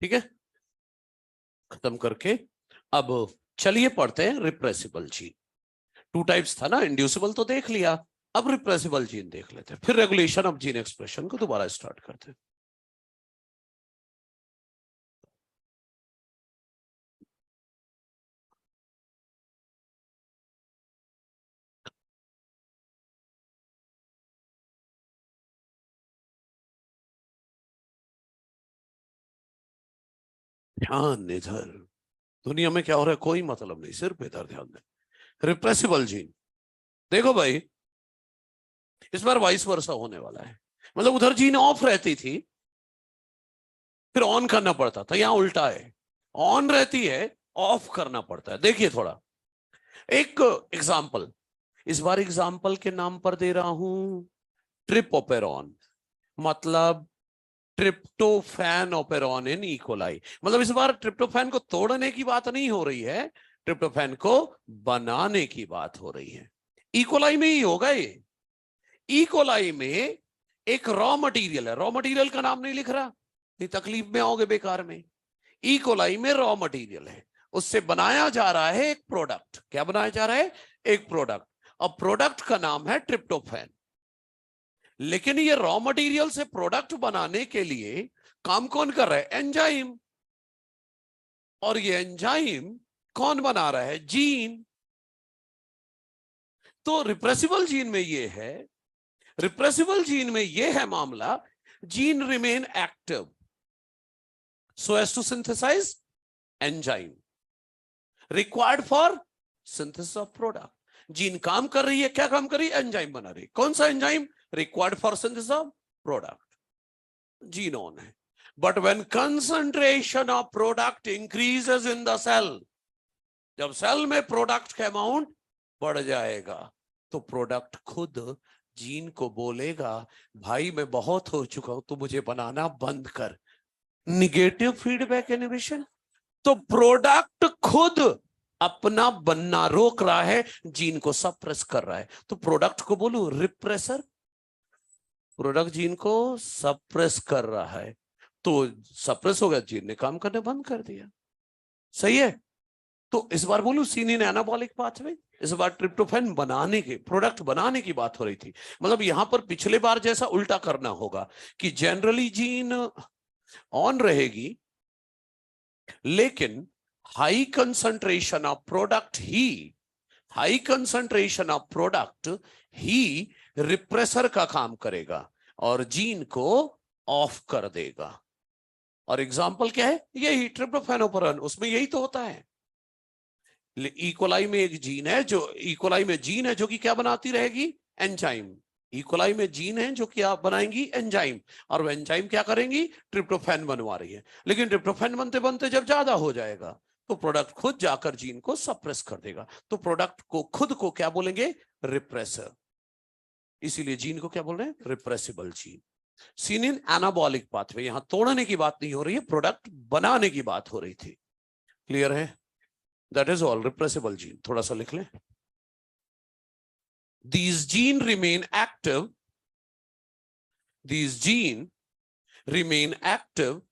ठीक है, खत्म करके अब चलिए पढ़ते हैं रिप्रेसिबल जीन. 2 टाइप्स था ना, इंड्यूसिबल तो देख लिया, अब रिप्रेसिबल जीन देख लेते हैं. फिर रेगुलेशन ऑफ जीन एक्सप्रेशन को दोबारा स्टार्ट करते हैं. ध्यान इधर, दुनिया में क्या हो रहा है कोई मतलब नहीं, सिर्फ इधर ध्यान दें. रिप्रेसिबल जीन देखो भाई, इस बार वाइस वर्सा होने वाला है. मतलब उधर जीन ऑफ रहती थी, फिर ऑन करना पड़ता था. यहां उल्टा है, ऑन रहती है, ऑफ करना पड़ता है. देखिए थोड़ा एक एग्जाम्पल, इस बार एग्जाम्पल के नाम पर दे रहा हूं ट्रिपोपेरॉन, मतलब ट्रिप्टोफैन ओपेरॉन इन इकोलाई. मतलब इस बार ट्रिप्टोफैन को तोड़ने की बात नहीं हो रही है, ट्रिप्टोफैन को बनाने की बात हो रही है. इकोलाई में ही होगा ये. इकोलाई में एक रॉ मटेरियल है, रॉ मटेरियल का नाम नहीं लिख रहा, नहीं तकलीफ में आओगे बेकार में. इकोलाई में रॉ मटेरियल है, उससे बनाया जा रहा है एक प्रोडक्ट. क्या बनाया जा रहा है? एक प्रोडक्ट. अब प्रोडक्ट का नाम है ट्रिप्टोफैन. लेकिन ये रॉ मटेरियल से प्रोडक्ट बनाने के लिए काम कौन कर रहा है? एंजाइम. और ये एंजाइम कौन बना रहा है? जीन. तो रिप्रेसिबल जीन में ये है, रिप्रेसिबल जीन में ये है मामला, gene remain active so as to synthesize enzyme. Required for synthesis of product. Gene काम कर रही है, क्या काम कर रही है? एंजाइम बना रही है। कौन सा enzyme? Required for synthesis of product, gene on है। But when concentration of product increases in the cell, जब सेल में प्रोडक्ट का अमाउंट बढ़ जाएगा तो प्रोडक्ट खुद जीन को बोलेगा, भाई मैं बहुत हो चुका हूं, तो मुझे बनाना बंद कर। Negative feedback inhibition. तो प्रोडक्ट खुद अपना बनना रोक रहा है, जीन को सप्रेस कर रहा है। तो प्रोडक्ट को बोलू रिप्रेसर, प्रोडक्ट जीन को सप्रेस कर रहा है, तो सप्रेस हो गया, जीन ने काम करने बंद कर दिया। सही है। तो इस बार बोलू सीन इन एनाबॉलिक पाथवे, इस बार ट्रिप्टोफैन बनाने के, प्रोडक्ट बनाने की बात हो रही थी। मतलब यहां पर पिछले बार जैसा उल्टा करना होगा कि जनरली जीन ऑन रहेगी, लेकिन high concentration of product he repressor का काम करेगा और जीन को ऑफ कर देगा। और एग्जाम्पल क्या है? यही ट्रिप्टोफैनोपरन, उसमें यही तो होता है। इकोलाई में एक जीन है जो, इकोलाई में जीन है जो कि क्या बनाती रहेगी? एंजाइम। इकोलाई में जीन है जो क्या बनाएंगी? एंजाइम। और वो एंजाइम क्या करेंगी? ट्रिप्टोफैन बनवा रही है। लेकिन ट्रिप्टोफैन बनते बनते जब ज्यादा हो जाएगा तो प्रोडक्ट खुद जाकर जीन को सप्रेस कर देगा। तो प्रोडक्ट को खुद को क्या बोलेंगे? रिप्रेसर। इसीलिए जीन को क्या बोल रहे हैं? Repressible gene. Seen in anabolic pathway, यहां तोड़ने की बात नहीं हो रही है, प्रोडक्ट बनाने की बात हो रही थी। क्लियर है? That is all. Repressible gene. थोड़ा सा लिख लें। These gene remain active. These gene remain active.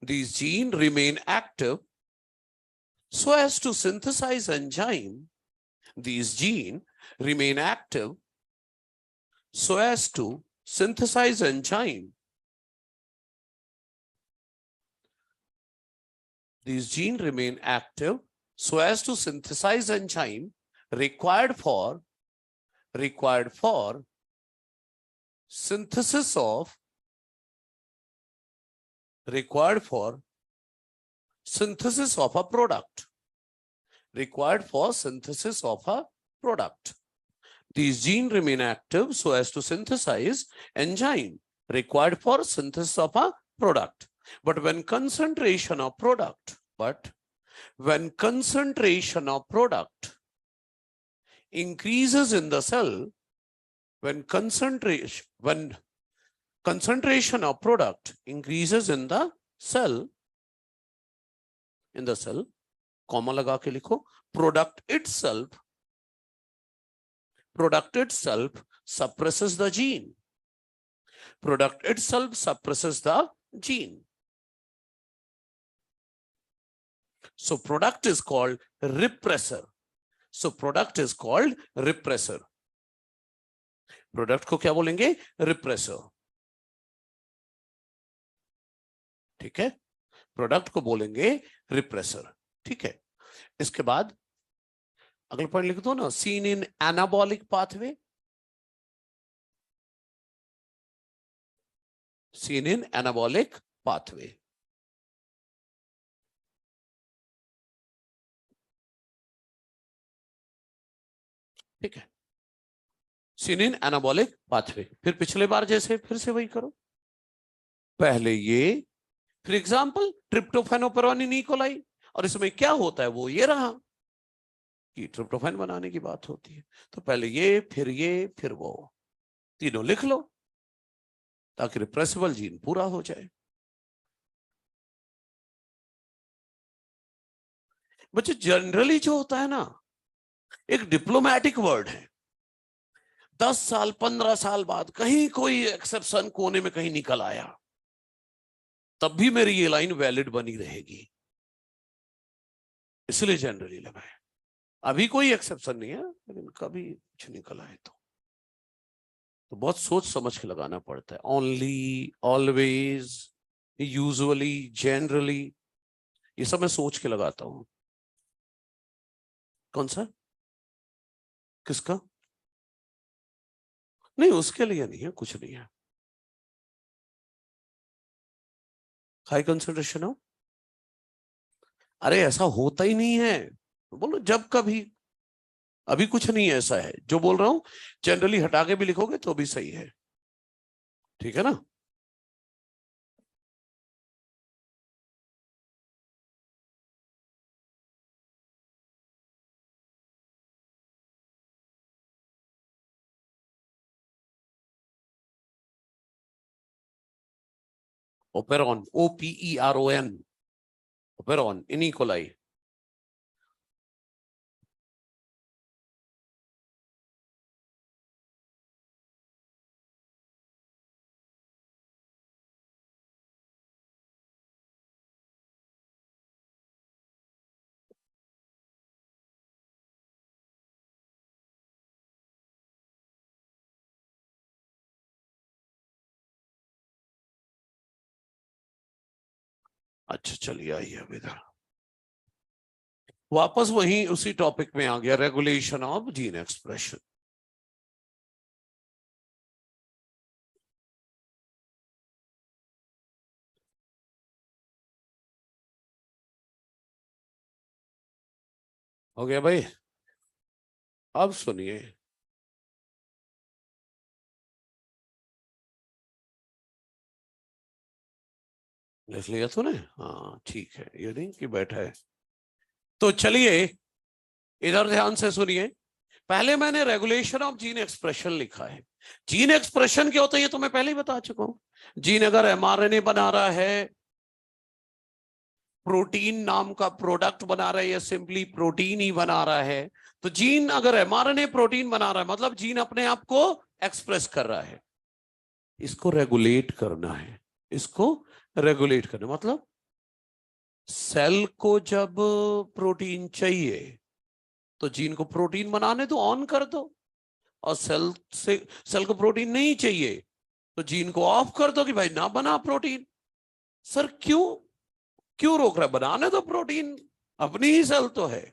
These gene remain active so as to synthesize enzyme. These gene remain active so as to synthesize enzyme. These genes remain active so as to synthesize enzyme required for synthesis of a product. Required for synthesis of a product. These genes remain active so as to synthesize enzyme required for synthesis of a product. But when concentration of product increases in the cell, when concentration of product increases in the cell, comma लगा के लिखो, product itself suppresses the gene. Product itself suppresses the gene. So product is called repressor. Product को क्या बोलेंगे? Repressor. ठीक है, product को बोलेंगे रिप्रेसर। ठीक है, इसके बाद अगला पॉइंट लिख दो ना, seen in anabolic pathway. Seen in anabolic pathway. ठीक है, सीन इन एनाबॉलिक पाथवे। फिर पिछले बार जैसे फिर से वही करो, पहले ये, फिर एग्जाम्पल ट्रिप्टोफैनोपरन इन इकोलाई, और इसमें क्या होता है वो ये रहा कि ट्रिप्टोफैन बनाने की बात होती है। तो पहले ये, फिर वो, तीनों लिख लो ताकि रिप्रेसिबल जीन पूरा हो जाए। बच्चे जनरली जो होता है ना, एक डिप्लोमेटिक वर्ड है, 10 साल 15 साल बाद कहीं कोई एक्सेप्शन कोने में कहीं निकल आया, तब भी मेरी ये लाइन वैलिड बनी रहेगी, इसलिए जनरली लगाए। अभी कोई एक्सेप्शन नहीं है, लेकिन कभी कुछ निकल आए तो बहुत सोच समझ के लगाना पड़ता है। ओनली, ऑलवेज, यूजुअली, जनरली, ये सब मैं सोच के लगाता हूं। कौन सा? किसका? नहीं, उसके लिए नहीं है, कुछ नहीं है। हाई कंसंट्रेशन हो, अरे ऐसा होता ही नहीं है, बोलो जब कभी, अभी कुछ नहीं ऐसा है जो बोल रहा हूं, जनरली हटा के भी लिखोगे तो भी सही है, ठीक है ना। Operon, OPERON, operon, in E coli. अच्छा चलिए आइए अब इधर वापस वही उसी टॉपिक में आ गया, रेगुलेशन ऑफ जीन एक्सप्रेशन। हो गया भाई, अब सुनिए। लिख लिया तूने? हाँ ठीक है, ये नहीं कि बैठा है। तो चलिए इधर ध्यान से सुनिए। पहले मैंने रेगुलेशन ऑफ जीन एक्सप्रेशन लिखा है। जीन एक्सप्रेशन क्या होता है ये तो मैं पहले ही बता चुका हूं। जीन अगर एमआरएनए बना रहा है, प्रोटीन नाम का प्रोडक्ट बना रहा है, या सिंपली प्रोटीन ही बना रहा है, तो जीन अगर एमआरएनए प्रोटीन बना रहा है मतलब जीन अपने आप को एक्सप्रेस कर रहा है। इसको रेगुलेट करना है, इसको रेगुलेट करना मतलब सेल को जब प्रोटीन चाहिए तो जीन को प्रोटीन बनाने तो ऑन कर दो, और सेल को प्रोटीन नहीं चाहिए तो जीन को ऑफ कर दो कि भाई ना बना प्रोटीन। सर क्यों क्यों रोक रहा है, बनाने तो प्रोटीन, अपनी ही सेल तो है।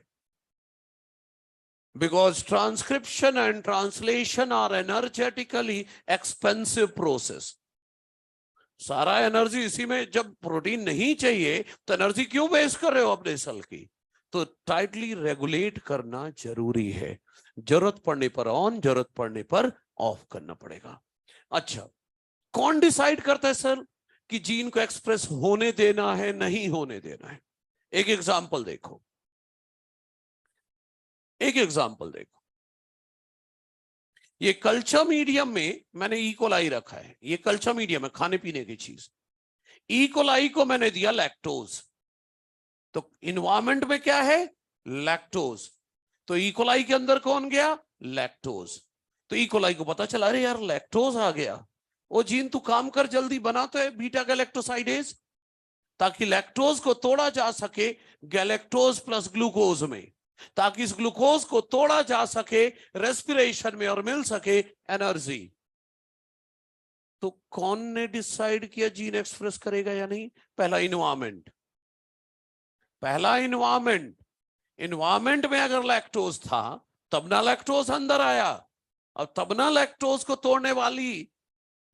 Because transcription and translation are energetically expensive process. सारा एनर्जी इसी में, जब प्रोटीन नहीं चाहिए तो एनर्जी क्यों वेस्ट कर रहे हो अपने सेल की। तो टाइटली रेगुलेट करना जरूरी है, जरूरत पड़ने पर ऑन, जरूरत पड़ने पर ऑफ करना पड़ेगा। अच्छा, कौन डिसाइड करता है सर कि जीन को एक्सप्रेस होने देना है नहीं होने देना है? एक एग्जांपल देखो, एक एग्जांपल देखो। ये कल्चर मीडियम में मैंने इकोलाई रखा है, ये कल्चर मीडियम है, खाने पीने की चीज। इकोलाई को मैंने दिया लैक्टोज, तो इन्वायरमेंट में क्या है, लैक्टोज। तो इकोलाई के अंदर कौन गया, लैक्टोज। तो इकोलाई को पता चला अरे यार लैक्टोज आ गया, वो जीन तू काम कर जल्दी बना तो है बीटा गैलेक्टोसाइडेज, ताकि लैक्टोज को तोड़ा जा सके गैलेक्टोज प्लस ग्लूकोज में, ताकि इस ग्लूकोज को तोड़ा जा सके रेस्पिरेशन में और मिल सके एनर्जी। तो कौन ने डिसाइड किया जीन एक्सप्रेस करेगा या नहीं? पहला इन्वायरमेंट, पहला इन्वायरमेंट। इन्वायरमेंट में अगर लैक्टोज था तब ना लैक्टोज अंदर आया, और तब ना लैक्टोज को तोड़ने वाली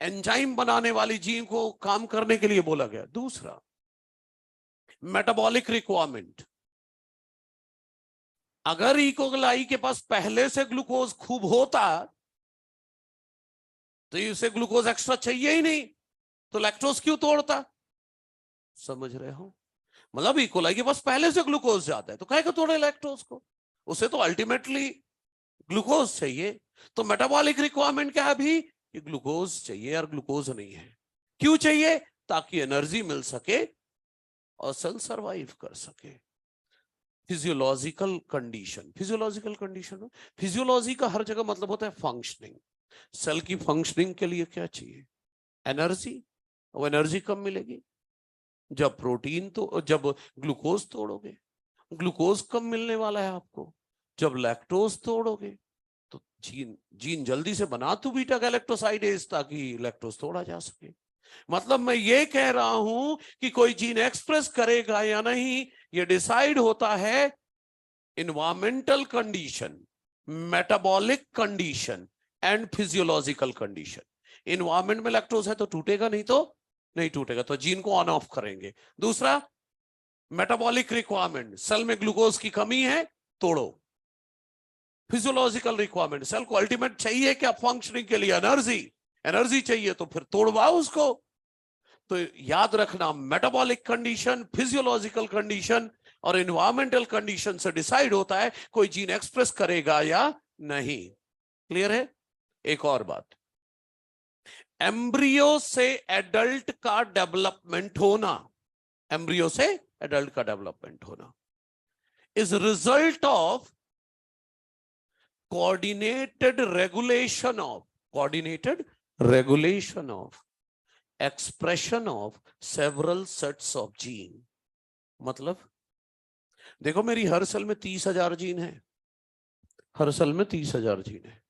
एंजाइम बनाने वाली जीन को काम करने के लिए बोला गया। दूसरा, मेटाबॉलिक रिक्वायरमेंट। अगर इकोलाई के पास पहले से ग्लूकोज खूब होता तो इसे ग्लूकोज एक्स्ट्रा चाहिए ही नहीं, तो लैक्टोज क्यों तोड़ता? समझ रहे हो? मतलब इकोलाई के पास पहले से ग्लूकोज ज्यादा है तो काहे को तोड़े लैक्टोज को, उसे तो अल्टीमेटली ग्लूकोज चाहिए। तो मेटाबॉलिक रिक्वायरमेंट क्या है अभी, कि ग्लूकोज चाहिए और ग्लूकोज नहीं है। क्यों चाहिए? ताकि एनर्जी मिल सके और सेल सरवाइव कर सके। Physiological condition, physiological condition, physiology का हर जगह मतलब होता है फंक्शनिंग। सेल की फंक्शनिंग के लिए क्या चाहिए, एनर्जी। वो एनर्जी कब मिलेगी, जब प्रोटीन, तो जब ग्लूकोज तोड़ोगे। ग्लूकोज कब मिलने वाला है आपको, जब लैक्टोज तोड़ोगे। तो जीन जीन जल्दी से बना तू बीटा गैलेक्टोसाइडेज ताकि लैक्टोज तोड़ा जा सके। मतलब मैं ये कह रहा हूं कि कोई जीन एक्सप्रेस करेगा या नहीं ये डिसाइड होता है environmental condition, metabolic condition and physiological condition. Environment में लैक्टोज है तो टूटेगा, नहीं तो नहीं टूटेगा, तो जीन को ऑन ऑफ करेंगे। दूसरा, मेटाबॉलिक रिक्वायरमेंट, सेल में ग्लूकोज की कमी है, तोड़ो। फिजियोलॉजिकल रिक्वायरमेंट, सेल को अल्टीमेट चाहिए क्या फंक्शनिंग के लिए? एनर्जी। एनर्जी चाहिए तो फिर तोड़वाओ उसको। तो याद रखना, मेटाबॉलिक कंडीशन, फिजियोलॉजिकल कंडीशन और एनवायरमेंटल कंडीशन से डिसाइड होता है कोई जीन एक्सप्रेस करेगा या नहीं। क्लियर है? एक और बात, एम्ब्रियो से एडल्ट का डेवलपमेंट होना, एम्ब्रियो से एडल्ट का डेवलपमेंट होना is result of coordinated regulation of expression of several sets of gene। मतलब देखो, मेरी हर सेल में 30,000 जीन है, हर सेल में 30,000 जीन है।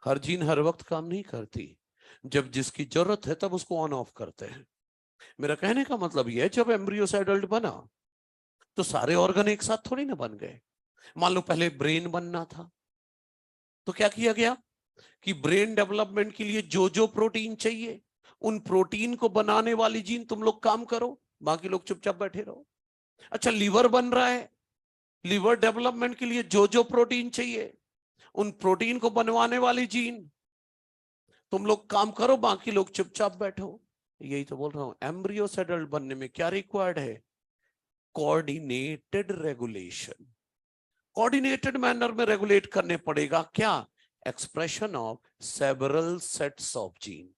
हर जीन हर वक्त काम नहीं करती, जब जिसकी जरूरत है तब उसको ऑन ऑफ करते हैं। मेरा कहने का मतलब यह है, जब एम्ब्रियो से एडल्ट बना तो सारे ऑर्गन एक साथ थोड़ी ना बन गए। मान लो पहले ब्रेन बनना था, तो क्या किया गया कि ब्रेन डेवलपमेंट के लिए जो जो प्रोटीन चाहिए, उन प्रोटीन को बनाने वाली जीन तुम लोग काम करो, बाकी लोग चुपचाप बैठे रहो। अच्छा, लीवर बन रहा है, लीवर डेवलपमेंट के लिए जो जो प्रोटीन चाहिए, उन प्रोटीन को बनवाने वाली जीन तुम लोग काम करो, बाकी लोग चुपचाप बैठो। यही तो बोल रहा हूं, एम्ब्रियो से एडल्ट बनने में क्या रिक्वायर्ड है? Coordinated regulation. कोऑर्डिनेटेड मैनर में रेगुलेट करने पड़ेगा क्या? Expression of several sets of gene.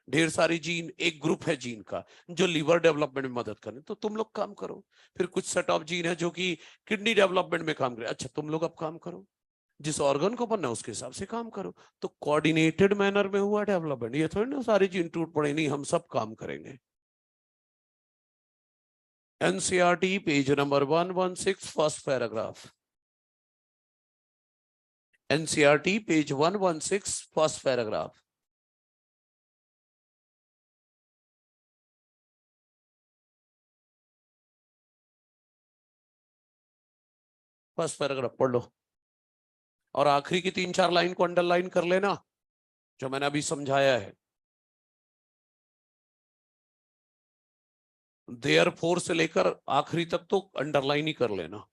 ढेर सारी जीन, एक ग्रुप है जीन का जो लीवर डेवलपमेंट में मदद करें, तो तुम लोग काम करो। फिर कुछ सेट ऑफ जीन है जो कि किडनी डेवलपमेंट में काम करे, अच्छा तुम लोग अब काम करो, जिस ऑर्गन को बनना है उसके हिसाब से काम करो। तो कोऑर्डिनेटेड मैनर में हुआ डेवलपमेंट। ये थोड़ी ना सारी जीन टूट पड़े, नहीं, हम सब काम करेंगे। NCERT page number 116 first paragraph. NCERT page 116 first paragraph. First paragraph पढ़ लो और आखिरी की 3-4 लाइन को अंडरलाइन कर लेना, जो मैंने अभी समझाया है। देयरफॉर से लेकर आखिरी तक तो अंडरलाइन ही कर लेना।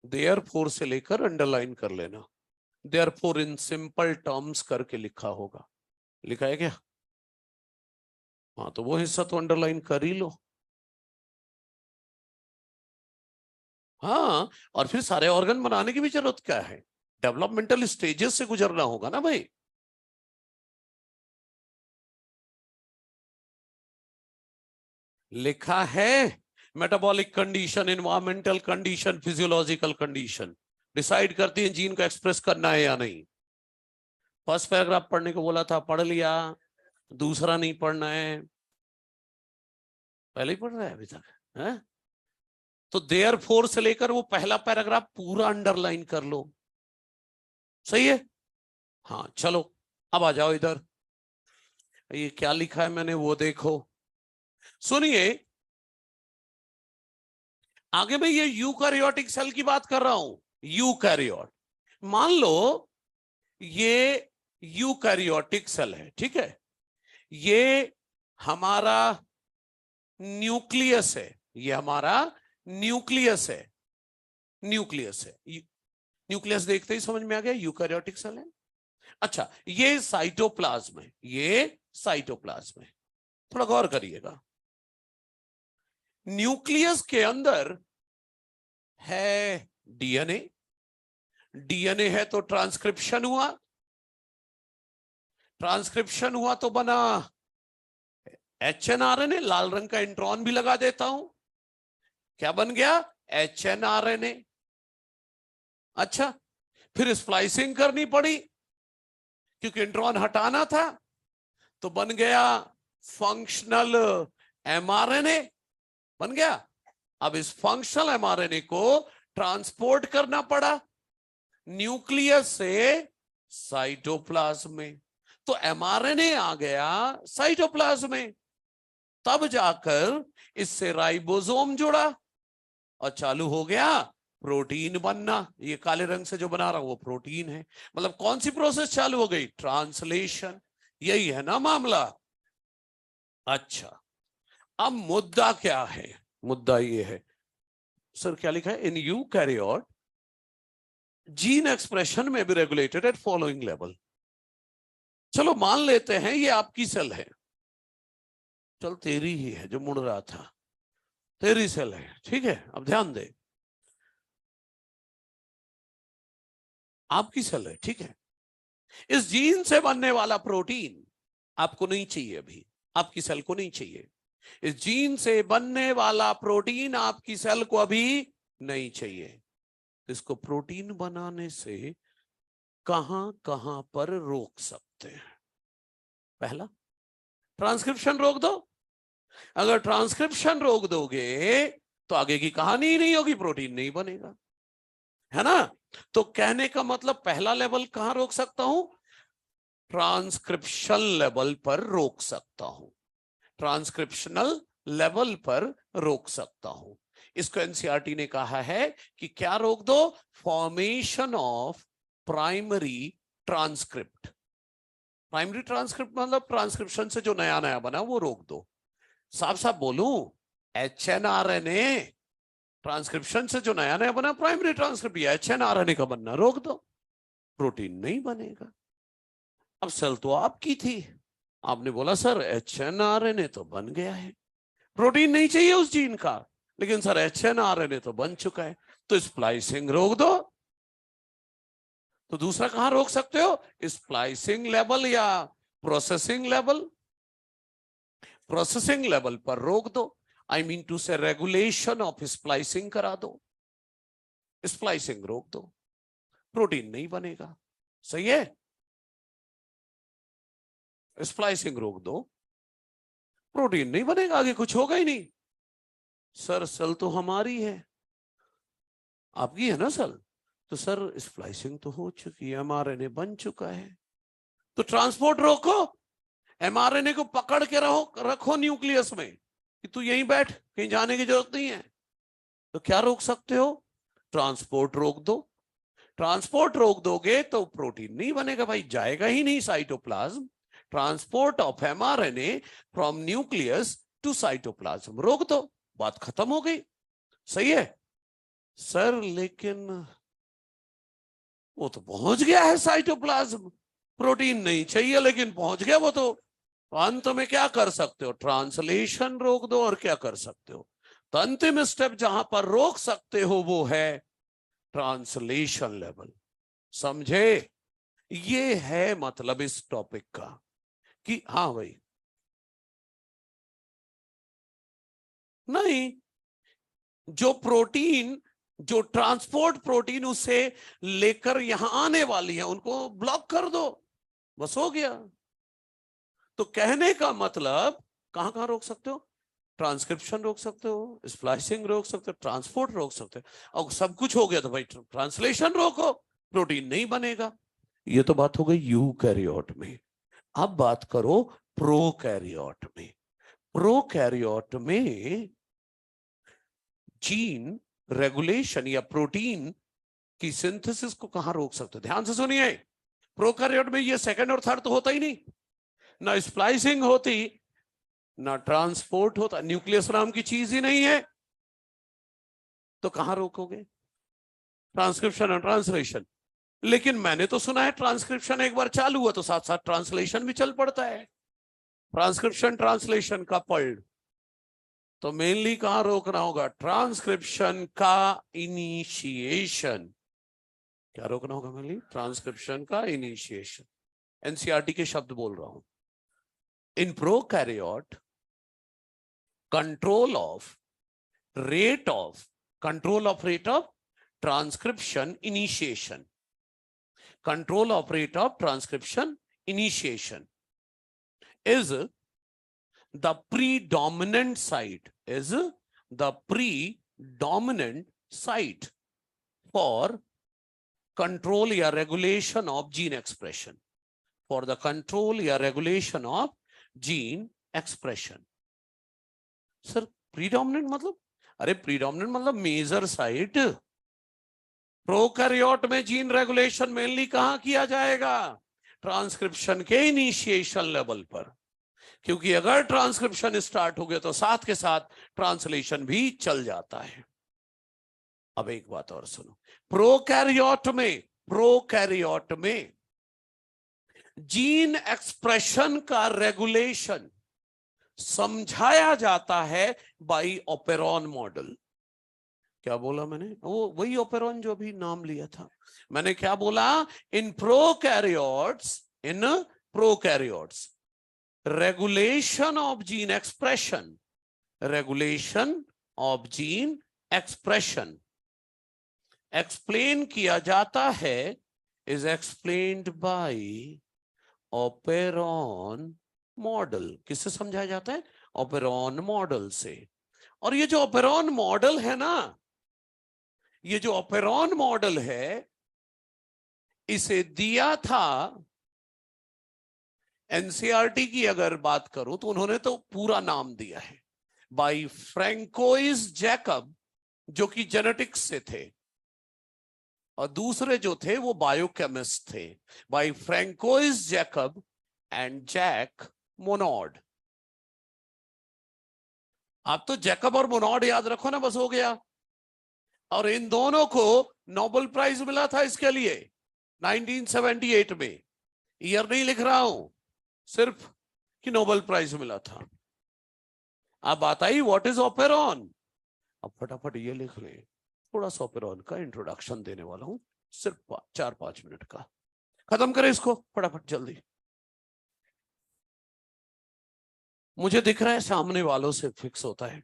देयरफॉर से लेकर अंडरलाइन कर लेना। देयरफॉर इन सिंपल टर्म्स करके लिखा होगा, लिखा है क्या? हाँ, तो वो हिस्सा तो अंडरलाइन कर ही लो। हाँ, और फिर सारे ऑर्गन बनाने की भी जरूरत क्या है? डेवलपमेंटल स्टेजेस से गुजरना होगा ना भाई। लिखा है metabolic condition, environmental condition, physiological condition decide करती है जीन को एक्सप्रेस करना है या नहीं। फर्स्ट पैराग्राफ पढ़ने को बोला था, पढ़ लिया, दूसरा नहीं पढ़ना है। पहले ही पढ़ रहा है अभी तक है? तो देयरफॉर से लेकर वो पहला पैराग्राफ पूरा अंडरलाइन कर लो, सही है? हाँ चलो, अब आ जाओ इधर। ये क्या लिखा है मैंने वो देखो, सुनिए। आगे मैं ये यूकैरियोटिक सेल की बात कर रहा हूं। यूकैरियोट, मान लो ये यूकैरियोटिक सेल है, ठीक है? ये हमारा न्यूक्लियस है, ये हमारा न्यूक्लियस है, न्यूक्लियस है। न्यूक्लियस देखते ही समझ में आ गया यूकैरियोटिक सेल है। अच्छा, ये साइटोप्लाज्म है, ये साइटोप्लाज्म है। थोड़ा गौर करिएगा, न्यूक्लियस के अंदर है डीएनए, डीएनए है तो ट्रांसक्रिप्शन हुआ, ट्रांसक्रिप्शन हुआ तो बना एचएनआरएनए। लाल रंग का इंट्रॉन भी लगा देता हूं, क्या बन गया? एचएनआरएनए। अच्छा, फिर स्प्लाइसिंग करनी पड़ी क्योंकि इंट्रॉन हटाना था, तो बन गया फंक्शनल एमआरएनए, बन गया। अब इस फंक्शनल एमआरएनए को ट्रांसपोर्ट करना पड़ा न्यूक्लियस से साइटोप्लाज्म में, तो एमआरएनए आ गया साइटोप्लाज्म में। तब जाकर इससे राइबोसोम जुड़ा और चालू हो गया प्रोटीन बनना, ये काले रंग से जो बना रहा हूं वो प्रोटीन है। मतलब कौन सी प्रोसेस चालू हो गई? ट्रांसलेशन। यही है ना मामला। अच्छा, अब मुद्दा क्या है? मुद्दा ये है सर, क्या लिखा है? इन यूकैरियोट जीन एक्सप्रेशन में भी रेगुलेटेड एट फॉलोइंग लेवल। चलो मान लेते हैं ये आपकी सेल है, चल तेरी ही है जो मुड़ रहा था, तेरी सेल है, ठीक है। अब ध्यान दे, आपकी सेल है, ठीक है। इस जीन से बनने वाला प्रोटीन आपको नहीं चाहिए अभी, आपकी सेल को नहीं चाहिए। इस जीन से बनने वाला प्रोटीन आपकी सेल को अभी नहीं चाहिए। इसको प्रोटीन बनाने से कहां कहां पर रोक सकते हैं? पहला, ट्रांसक्रिप्शन रोक दो। अगर ट्रांसक्रिप्शन रोक दोगे तो आगे की कहानी ही नहीं होगी, प्रोटीन नहीं बनेगा, है ना। तो कहने का मतलब पहला लेवल कहां रोक सकता हूं? ट्रांसक्रिप्शन लेवल पर रोक सकता हूं, ट्रांसक्रिप्शनल लेवल पर रोक सकता हूं। इसको एनसीईआरटी ने कहा है कि क्या रोक दो? Formation of primary transcript. Primary transcript मतलब ट्रांसक्रिप्शन से जो नया नया बना वो रोक दो। साफ साफ बोलूं, एचएनआरएनए ट्रांसक्रिप्शन से जो नया नया बना प्राइमरी ट्रांसक्रिप्ट, या एचएनआरएनए का बनना रोक दो, प्रोटीन नहीं बनेगा। अब सेल तो आपकी थी, आपने बोला सर एचएनआरएनए तो बन गया है, प्रोटीन नहीं चाहिए उस जीन का, लेकिन सर एचएनआरएनए तो बन चुका है, तो स्प्लाइसिंग रोक दो। तो दूसरा कहां रोक सकते हो? स्प्लाइसिंग लेवल या प्रोसेसिंग लेवल। प्रोसेसिंग लेवल पर रोक दो, आई मीन टू से रेगुलेशन ऑफ स्प्लाइसिंग करा दो, स्प्लाइसिंग रोक दो, प्रोटीन नहीं बनेगा। सही है, स्प्लाइसिंग रोक दो, प्रोटीन नहीं बनेगा, आगे कुछ होगा ही नहीं। सर सेल तो हमारी है, आपकी है ना सेल, तो सर स्प्लाइसिंग तो हो चुकी है, एमआरएनए बन चुका है, तो ट्रांसपोर्ट रोको, एमआरएनए को पकड़ के रखो न्यूक्लियस में कि तू यहीं बैठ, कहीं जाने की जरूरत नहीं है। तो क्या रोक सकते हो? ट्रांसपोर्ट रोक दो। ट्रांसपोर्ट रोक दोगे तो प्रोटीन नहीं बनेगा भाई, जाएगा ही नहीं cytoplasm. Transport of mRNA from nucleus to cytoplasm रोक दो, बात खत्म हो गई। सही है सर, लेकिन वो तो पहुंच गया है साइटोप्लाज्म, प्रोटीन नहीं चाहिए लेकिन पहुंच गया वो तो अंत में क्या कर सकते हो? ट्रांसलेशन रोक दो, और क्या कर सकते हो? तो अंतिम स्टेप जहां पर रोक सकते हो वो है ट्रांसलेशन लेवल। समझे? ये है मतलब इस टॉपिक का कि हाँ भाई, नहीं, जो प्रोटीन, जो ट्रांसपोर्ट प्रोटीन उसे लेकर यहां आने वाली है उनको ब्लॉक कर दो, बस हो गया। तो कहने का मतलब कहां कहां रोक सकते हो? ट्रांसक्रिप्शन रोक सकते हो, स्प्लाइसिंग रोक सकते हो, ट्रांसपोर्ट रोक सकते हो, और सब कुछ हो गया तो भाई ट्रांसलेशन रोको, प्रोटीन नहीं बनेगा। ये तो बात हो गई यूकैरियोट में। अब बात करो प्रोकैरियोट में। प्रोकैरियोट में जीन रेगुलेशन या प्रोटीन की सिंथेसिस को कहां रोक सकते हो? ध्यान से सुनिए, प्रोकैरियोट में ये सेकंड और थर्ड तो होता ही नहीं, ना स्प्लाइसिंग होती, ना ट्रांसपोर्ट होता, न्यूक्लियस नाम की चीज ही नहीं है, तो कहां रोकोगे? ट्रांसक्रिप्शन और ट्रांसलेशन। लेकिन मैंने तो सुना है ट्रांसक्रिप्शन एक बार चालू हुआ तो साथ साथ ट्रांसलेशन भी चल पड़ता है, ट्रांसक्रिप्शन ट्रांसलेशन का पल्ड। तो मेनली कहां रोकना होगा? ट्रांसक्रिप्शन का इनिशिएशन। क्या रोकना होगा मेनली? ट्रांसक्रिप्शन का इनिशिएशन। एनसीईआरटी के शब्द बोल रहा हूं। In prokaryote control of rate of transcription initiation, control of rate of transcription initiation is the predominant site, is the predominant site for control या regulation of gene expression, for the control या regulation of gene expression. Sir predominant मतलब? अरे predominant मतलब major site, prokaryote में gene regulation mainly कहां किया जाएगा? Transcription के इनिशिएशन लेवल पर, क्योंकि अगर ट्रांसक्रिप्शन स्टार्ट हो गया तो साथ के साथ ट्रांसलेशन भी चल जाता है। अब एक बात और सुनो, प्रोकैरियोट में जीन एक्सप्रेशन का रेगुलेशन समझाया जाता है बाय ओपेरॉन मॉडल। क्या बोला मैंने? वो वही ओपेरॉन जो भी नाम लिया था मैंने। क्या बोला? In prokaryotes regulation of gene expression explain किया जाता है, is explained by operon model. किससे समझाया जाता है? ओपेरॉन मॉडल से। और ये जो ओपेरॉन मॉडल है ना, ये जो ओपेरॉन मॉडल है, इसे दिया था एनसीईआरटी की अगर बात करूं तो उन्होंने तो पूरा नाम दिया है बाय फ्रैंकोइस जैकब, जो कि जेनेटिक्स से थे, और दूसरे जो थे वो बायोकेमिस्ट थे, by Francois Jacob and Jacques Monod. आप तो जैकब और मोनॉड याद रखो ना, बस हो गया। और इन दोनों को नोबेल प्राइज मिला था इसके लिए 1978 में। ईयर नहीं लिख रहा हूं, सिर्फ कि नोबेल प्राइज मिला था। अब बात आई व्हाट इज ओपेरॉन। अब फटाफट ये लिख लें, थोड़ा सा ओपेरॉन का इंट्रोडक्शन देने वाला हूं, सिर्फ 4-5 मिनट का। खत्म करें इसको फटाफट जल्दी। मुझे दिख रहा है सामने वालों से फिक्स होता है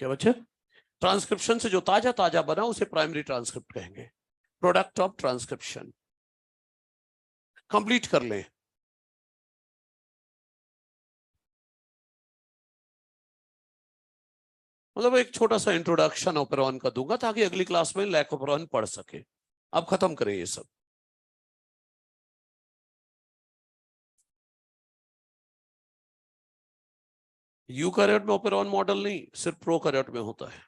क्या बच्चे? ट्रांसक्रिप्शन से जो ताजा ताजा बना उसे प्राइमरी ट्रांसक्रिप्ट कहेंगे, प्रोडक्ट ऑफ ट्रांसक्रिप्शन। कंप्लीट कर लें। मतलब एक छोटा सा इंट्रोडक्शन ओपेरॉन का दूंगा ताकि अगली क्लास में लैक ओपेरॉन पढ़ सके। अब खत्म करें ये सब। यूकैरियोट में ओपेरॉन मॉडल नहीं, सिर्फ प्रोकैरियोट में होता है।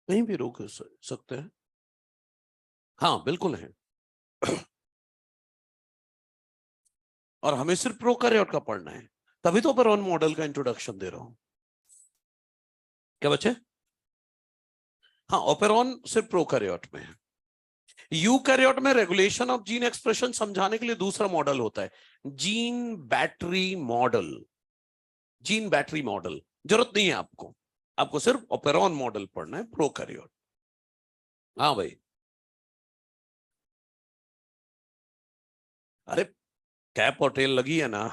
कहीं भी रोक सकते हैं। हाँ बिल्कुल है। और हमें सिर्फ प्रोकैरियोट का पढ़ना है, तभी तो ओपेरॉन मॉडल का इंट्रोडक्शन दे रहा हूं। क्या बच्चे? हाँ, ओपेरॉन सिर्फ प्रोकैरियोट में है। यूकैरियोट में रेगुलेशन ऑफ जीन एक्सप्रेशन समझाने के लिए दूसरा मॉडल होता है, gene battery model. Gene battery model जरूरत नहीं है आपको, आपको सिर्फ ओपेरॉन मॉडल पढ़ना है, प्रोकैरियोट। हाँ भाई। अरे कैप और टेल लगी है ना,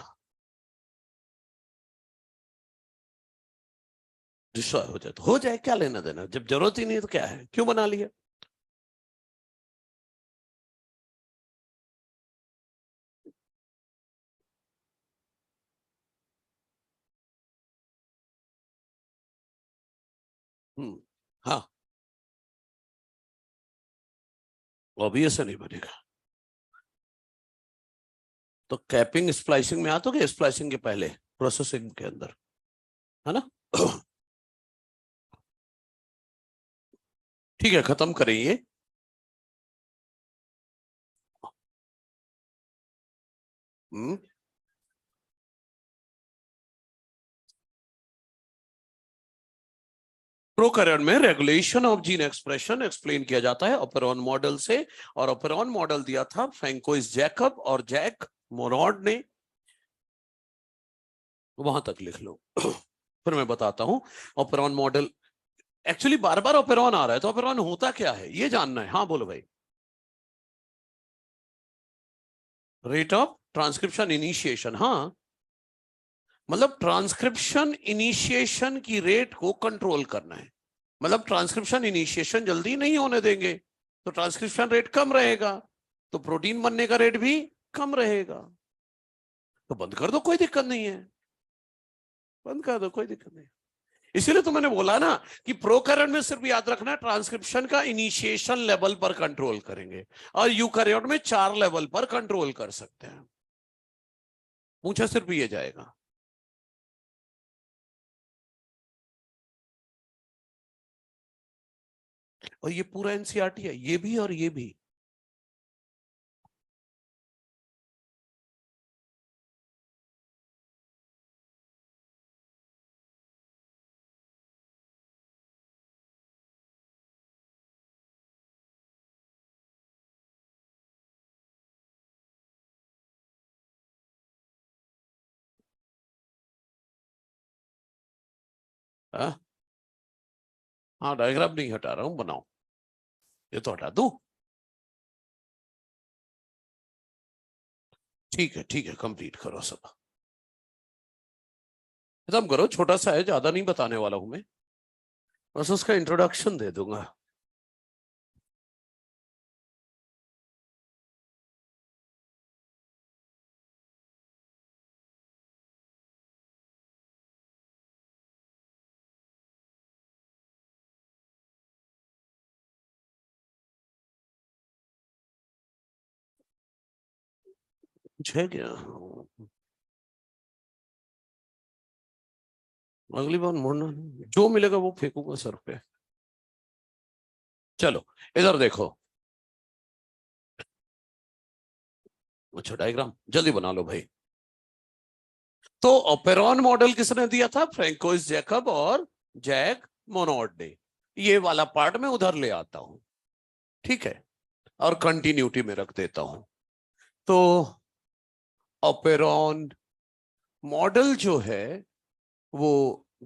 डिस्ट्रॉय हो जाए तो हो जाए, क्या लेना देना, जब जरूरत ही नहीं है तो क्या है, क्यों बना लिया? हाँ, अभी ऐसा नहीं बनेगा। तो कैपिंग स्प्लाइसिंग में आ तो क्या, स्प्लाइसिंग के पहले प्रोसेसिंग के अंदर, है ना। ठीक है, खत्म करें ये। प्रोकैरियोट में regulation of gene expression explain किया जाता है ओपेरॉन मॉडल से, और ओपेरॉन मॉडल दिया था फ्रैंकोइस जैकब और जैक मोनॉड ने। वहां तक लिख लो। फिर मैं बताता हूं ओपेरॉन मॉडल। एक्चुअली बार बार ओपेरॉन आ रहा है, तो ओपेरॉन होता क्या है ये जानना है। हाँ बोलो भाई। रेट ऑफ ट्रांसक्रिप्शन इनिशिएशन, हाँ, मतलब ट्रांसक्रिप्शन इनिशिएशन की रेट को कंट्रोल करना है। मतलब ट्रांसक्रिप्शन इनिशिएशन जल्दी नहीं होने देंगे तो ट्रांसक्रिप्शन रेट कम रहेगा, तो प्रोटीन बनने का रेट भी कम रहेगा। तो बंद कर दो, कोई दिक्कत नहीं है, बंद कर दो, कोई दिक्कत नहीं। इसीलिए तो मैंने बोला ना कि प्रोकैरियोट में सिर्फ याद रखना ट्रांसक्रिप्शन का इनिशिएशन लेवल पर कंट्रोल करेंगे, और यूकैरियोट में 4 लेवल पर कंट्रोल कर सकते हैं। पूछा सिर्फ ये जाएगा। और ये पूरा एनसीईआरटी है, ये भी और ये भी। हाँ हाँ, डायग्राम नहीं हटा रहा हूं, बनाओ। ये तो हटा दूं। ठीक है, कंप्लीट करो सब, खत्म करो। छोटा सा है, ज्यादा नहीं बताने वाला हूं मैं, बस उसका इंट्रोडक्शन दे दूंगा। कुछ है क्या? अगली बार मुड़ना नहीं, जो मिलेगा वो फेंकूंगा सर पे। चलो इधर देखो। अच्छा, डायग्राम जल्दी बना लो भाई। तो ओपेरॉन मॉडल किसने दिया था? फ्रैंकोइस जैकब और जैक मोनोड ने। ये वाला पार्ट मैं उधर ले आता हूं, ठीक है, और कंटिन्यूटी में रख देता हूं। तो ओपेरॉन मॉडल जो है वो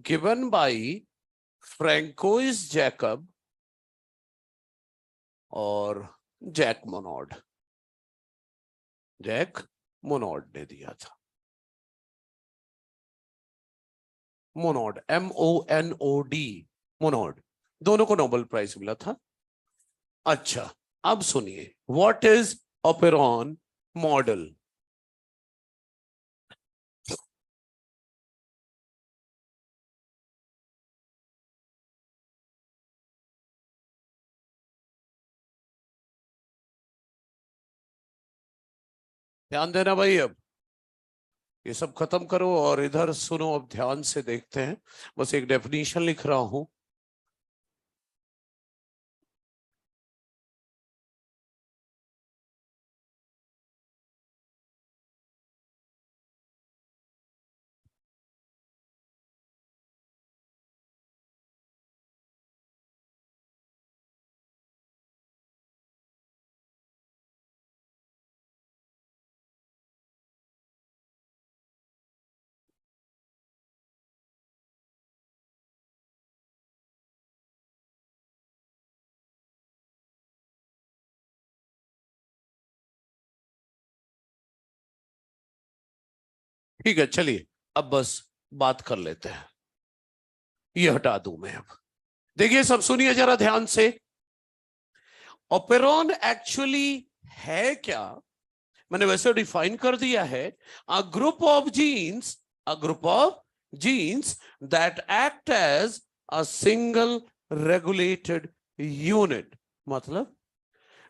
गिवन बाय फ्रैंकोइस जैकब और जैक मोनोड, जैक मोनोड ने दिया था। मोनोड, MONOD, मोनोड, दोनों को नोबेल प्राइज मिला था। अच्छा, अब सुनिए, व्हाट इज ओपेरॉन मॉडल? ध्यान देना भाई, अब ये सब खत्म करो और इधर सुनो, अब ध्यान से देखते हैं। बस एक डेफिनेशन लिख रहा हूं। ठीक है, चलिए अब बस बात कर लेते हैं। ये हटा दूं मैं अब। देखिए सब सुनिए जरा ध्यान से। ओपेरॉन एक्चुअली है क्या? मैंने वैसे डिफाइन कर दिया है, a group of genes, a group of genes that act as a single regulated unit, मतलब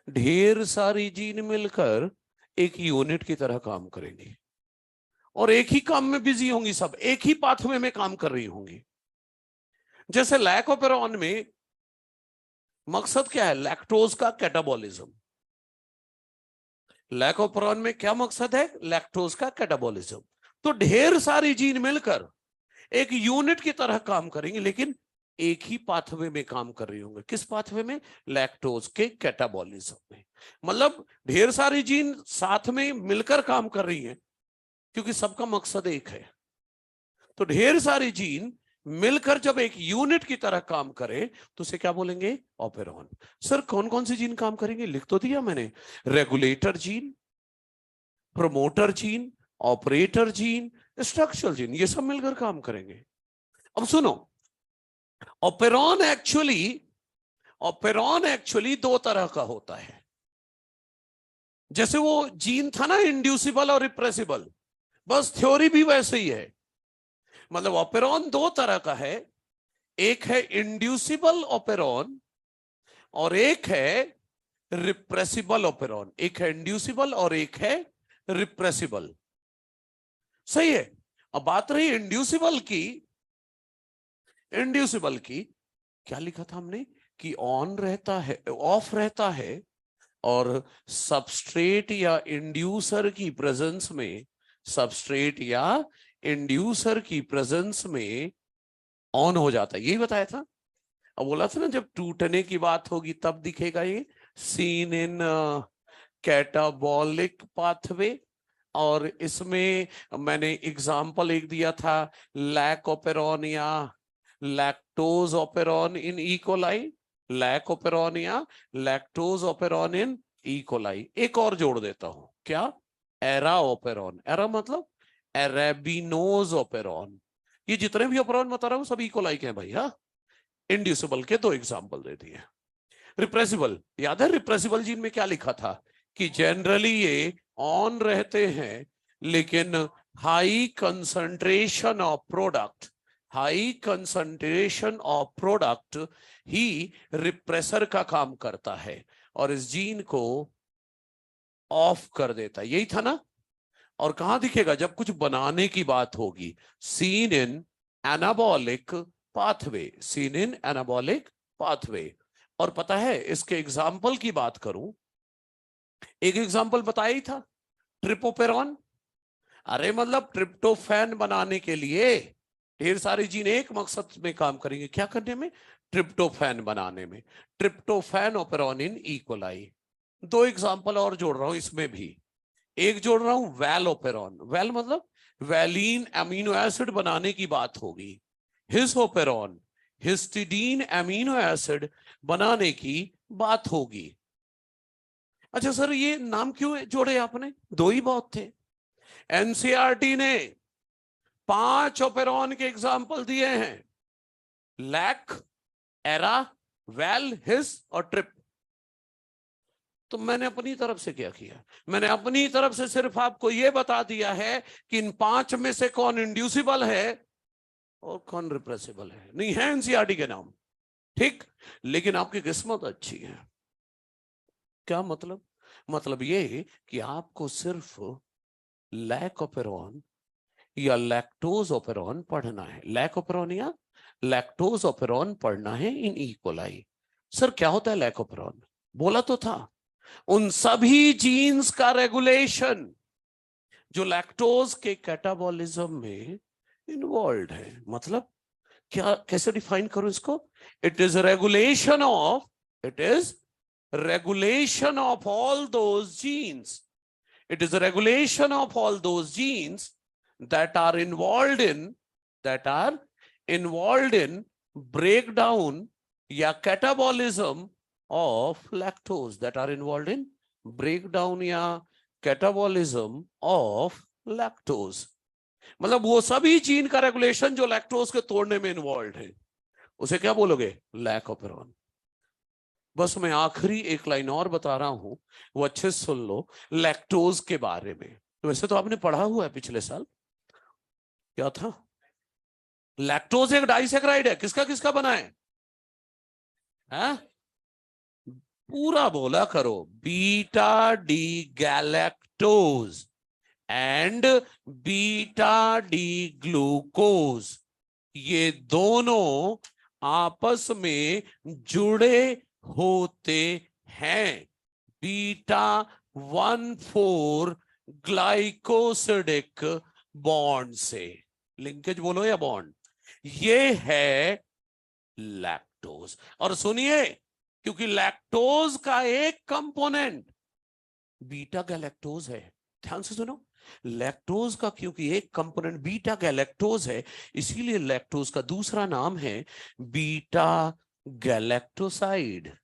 ढेर सारी जीन मिलकर एक यूनिट की तरह काम करेंगी और एक ही काम में बिजी होंगी, सब एक ही पाथवे में काम कर रही होंगी। जैसे लैकोपेरॉन में मकसद क्या है? लैक्टोज का कैटाबॉलिज्म। लैकोपेरॉन में क्या मकसद है? लैक्टोज का कैटाबॉलिज्म। तो ढेर सारी जीन मिलकर एक यूनिट की तरह काम करेंगे, लेकिन एक ही पाथवे में काम कर रही होंगे। किस पाथवे में? लैक्टोज के कैटाबॉलिज्म में। मतलब ढेर सारी जीन साथ में मिलकर काम कर रही हैं, क्योंकि सबका मकसद एक है। तो ढेर सारी जीन मिलकर जब एक यूनिट की तरह काम करे तो उसे क्या बोलेंगे? ऑपेरॉन। सर कौन कौन सी जीन काम करेंगे? लिख तो दिया मैंने। Regulator gene, promoter gene, operator gene, structural gene, ये सब मिलकर काम करेंगे। अब सुनो, ऑपेरॉन एक्चुअली दो तरह का होता है। जैसे वो जीन था ना, इंड्यूसिबल और रिप्रेसिबल, बस थ्योरी भी वैसे ही है। मतलब ऑपेरॉन दो तरह का है, एक है इंड्यूसिबल ऑपेरॉन और एक है रिप्रेसिबल ऑपेरॉन। एक है इंड्यूसिबल और एक है रिप्रेसिबल। सही है। अब बात रही इंड्यूसिबल की क्या लिखा था हमने? कि ऑन रहता है, ऑफ रहता है, और सबस्ट्रेट या इंड्यूसर की प्रेजेंस में, सबस्ट्रेट या इंड्यूसर की प्रेजेंस में ऑन हो जाता है। यही बताया था। अब बोला था ना, जब टूटने की बात होगी तब दिखेगा ये, सीन इन कैटाबॉलिक पाथवे। और इसमें मैंने एग्जाम्पल एक दिया था, लैकोपेरॉन या lactose operon in E coli, lac operon या लैक्टोज ऑपेरॉन इन इकोलाई। एक और जोड़ देता हूं, क्या? Era operon. एरा मतलब एरेबिनोज ऑपेरॉन। ये जितने भी ऑपेरॉन बता रहा हूं सब इकोलाई के हैं भाई। हाँ, इंड्यूसिबल के दो एग्जाम्पल दे दिए। रिप्रेसिबल, याद है रिप्रेसिबल जीन में क्या लिखा था? कि जनरली ये ऑन रहते हैं, लेकिन high concentration of product he repressor का काम करता है और इस जीन को ऑफ कर देता है। यही था ना। और कहां दिखेगा? जब कुछ बनाने की बात होगी, seen in anabolic pathway, seen in anabolic pathway. और पता है, इसके एग्जाम्पल की बात करूं, एक एग्जाम्पल बताया ही था, ट्रिपोपेरॉन। अरे मतलब ट्रिप्टोफैन बनाने के लिए ढेर सारी जीन एक मकसद में काम करेंगे। क्या करने में? ट्रिप्टोफैन बनाने में। Tryptophan operon in E coli. दो एग्जाम्पल और जोड़ रहा हूं इसमें भी। एक जोड़ रहा हूं वैल ऑपेरॉन। वैल मतलब वैलीन अमीनो एसिड बनाने की बात होगी। हिस ऑपेरॉन, हिस्टिडीन अमीनो एसिड बनाने की बात होगी। अच्छा सर, ये नाम क्यों जोड़े आपने? दो ही बहुत थे। एनसीईआरटी ने 5 ऑपेरॉन के एग्जाम्पल दिए हैं, लैक, एरा, वैल, हिस और ट्रिप। तो मैंने अपनी तरफ से क्या किया? मैंने अपनी तरफ से सिर्फ आपको यह बता दिया है कि इन 5 में से कौन इंड्यूसिबल है और कौन रिप्रेसिबल है। नहीं है एनसीईआरटी के नाम, ठीक, लेकिन आपकी किस्मत अच्छी है। क्या मतलब? मतलब ये कि आपको सिर्फ लैकोपेरॉन या लैक्टोज ऑपेरॉन पढ़ना है। लैकोपेरॉन या लैक्टोज ऑपेरॉन पढ़ना है इन इकोलाई। सर क्या होता है लैकोपेरॉन? बोला तो था, उन सभी जीन्स का रेगुलेशन जो लैक्टोज के कैटाबॉलिज्म में इन्वॉल्व है। मतलब क्या, कैसे डिफाइन करूं इसको? It is regulation of all those genes. It is a regulation of all those genes that are involved in breakdown या catabolism of lactose, that are involved in breakdown या catabolism of lactose। मतलब वो सभी gene का regulation जो lactose के तोड़ने में इन्वॉल्व है, उसे क्या बोलोगे? लैकोपेरॉन। बस मैं आखिरी एक लाइन और बता रहा हूं, वो अच्छे से सुन लो, लैक्टोज के बारे में। तो वैसे तो आपने पढ़ा हुआ है पिछले साल। क्या था? लैक्टोज एक डाइसैकेराइड है। किसका किसका बना है? है? पूरा बोला करो, beta D galactose and beta D glucose, ये दोनों आपस में जुड़े होते हैं बीटा 1,4 ग्लाइकोसिडिक बॉन्ड से। लिंकेज बोलो या बॉन्ड, ये है लैक्टोज। और सुनिए, क्योंकि लैक्टोज का एक कंपोनेंट बीटा गैलेक्टोज है, ध्यान से सुनो, लैक्टोज का क्योंकि एक कंपोनेंट बीटा गैलेक्टोज है, इसीलिए लैक्टोज का दूसरा नाम है बीटा गैलेक्टोसाइड।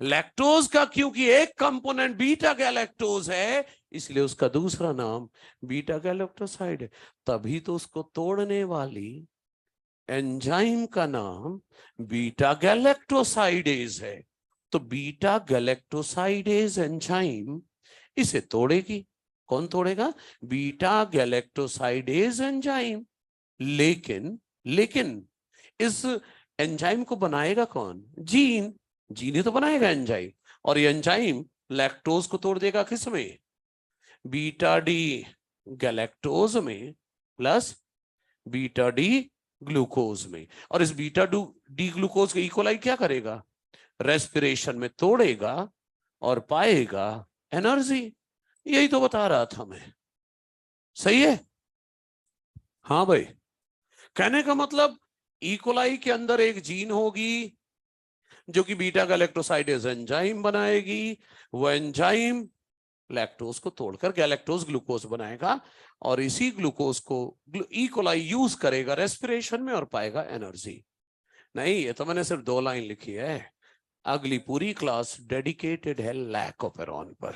लैक्टोज का क्योंकि एक कंपोनेंट बीटा गैलेक्टोज है, इसलिए उसका दूसरा नाम बीटा गैलेक्टोसाइड है। तभी तो उसको तोड़ने वाली एंजाइम का नाम बीटा गैलेक्टोसाइडेज है। तो बीटा गैलेक्टोसाइडेज एंजाइम इसे तोड़ेगी। कौन तोड़ेगा? Beta galactosidase enzyme. लेकिन लेकिन इस एंजाइम को बनाएगा कौन? जीन। जीन ही तो बनाएगा एंजाइम, और ये एंजाइम लैक्टोज को तोड़ देगा किस में? बीटा डी गैलेक्टोज में प्लस बीटा डी ग्लूकोज में। और इस बीटा डी ग्लूकोज के इकोलाई क्या करेगा? रेस्पिरेशन में तोड़ेगा और पाएगा एनर्जी। यही तो बता रहा था मैं, सही है? हाँ भाई, कहने का मतलब इकोलाई के अंदर एक जीन होगी जो कि बीटा गैलेक्टोसाइडेज एंजाइम बनाएगी। वो एंजाइम लैक्टोज को तोड़कर गैलेक्टोज ग्लूकोज बनाएगा, और इसी ग्लूकोज को इकोलाई यूज करेगा रेस्पिरेशन में और पाएगा एनर्जी। नहीं, ये तो मैंने सिर्फ 2 लाइन लिखी है, अगली पूरी क्लास डेडिकेटेड है लैकोपेरॉन पर।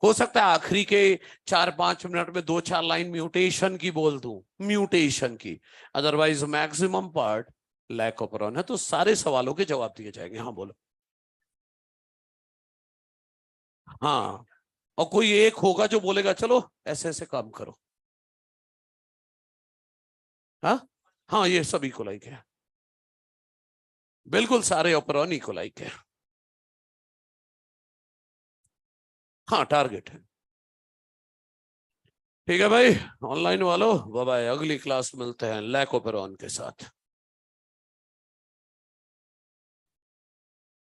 हो सकता है आखिरी के 4-5 मिनट में 2-4 लाइन म्यूटेशन की बोल दूं, म्यूटेशन की, अदरवाइज मैक्सिमम पार्ट लैकोपेरॉन है। तो सारे सवालों के जवाब दिए जाएंगे। हाँ बोलो। हाँ, और कोई एक होगा जो बोलेगा चलो ऐसे ऐसे काम करो। हाँ हाँ, ये सब इक्वलाइक है, बिल्कुल सारे ऑपेरॉन इक्वलाइक है। हाँ, टारगेट है। ठीक है भाई, ऑनलाइन वालों, बाय बाय, अगली क्लास मिलते हैं लैकोपेरॉन के साथ।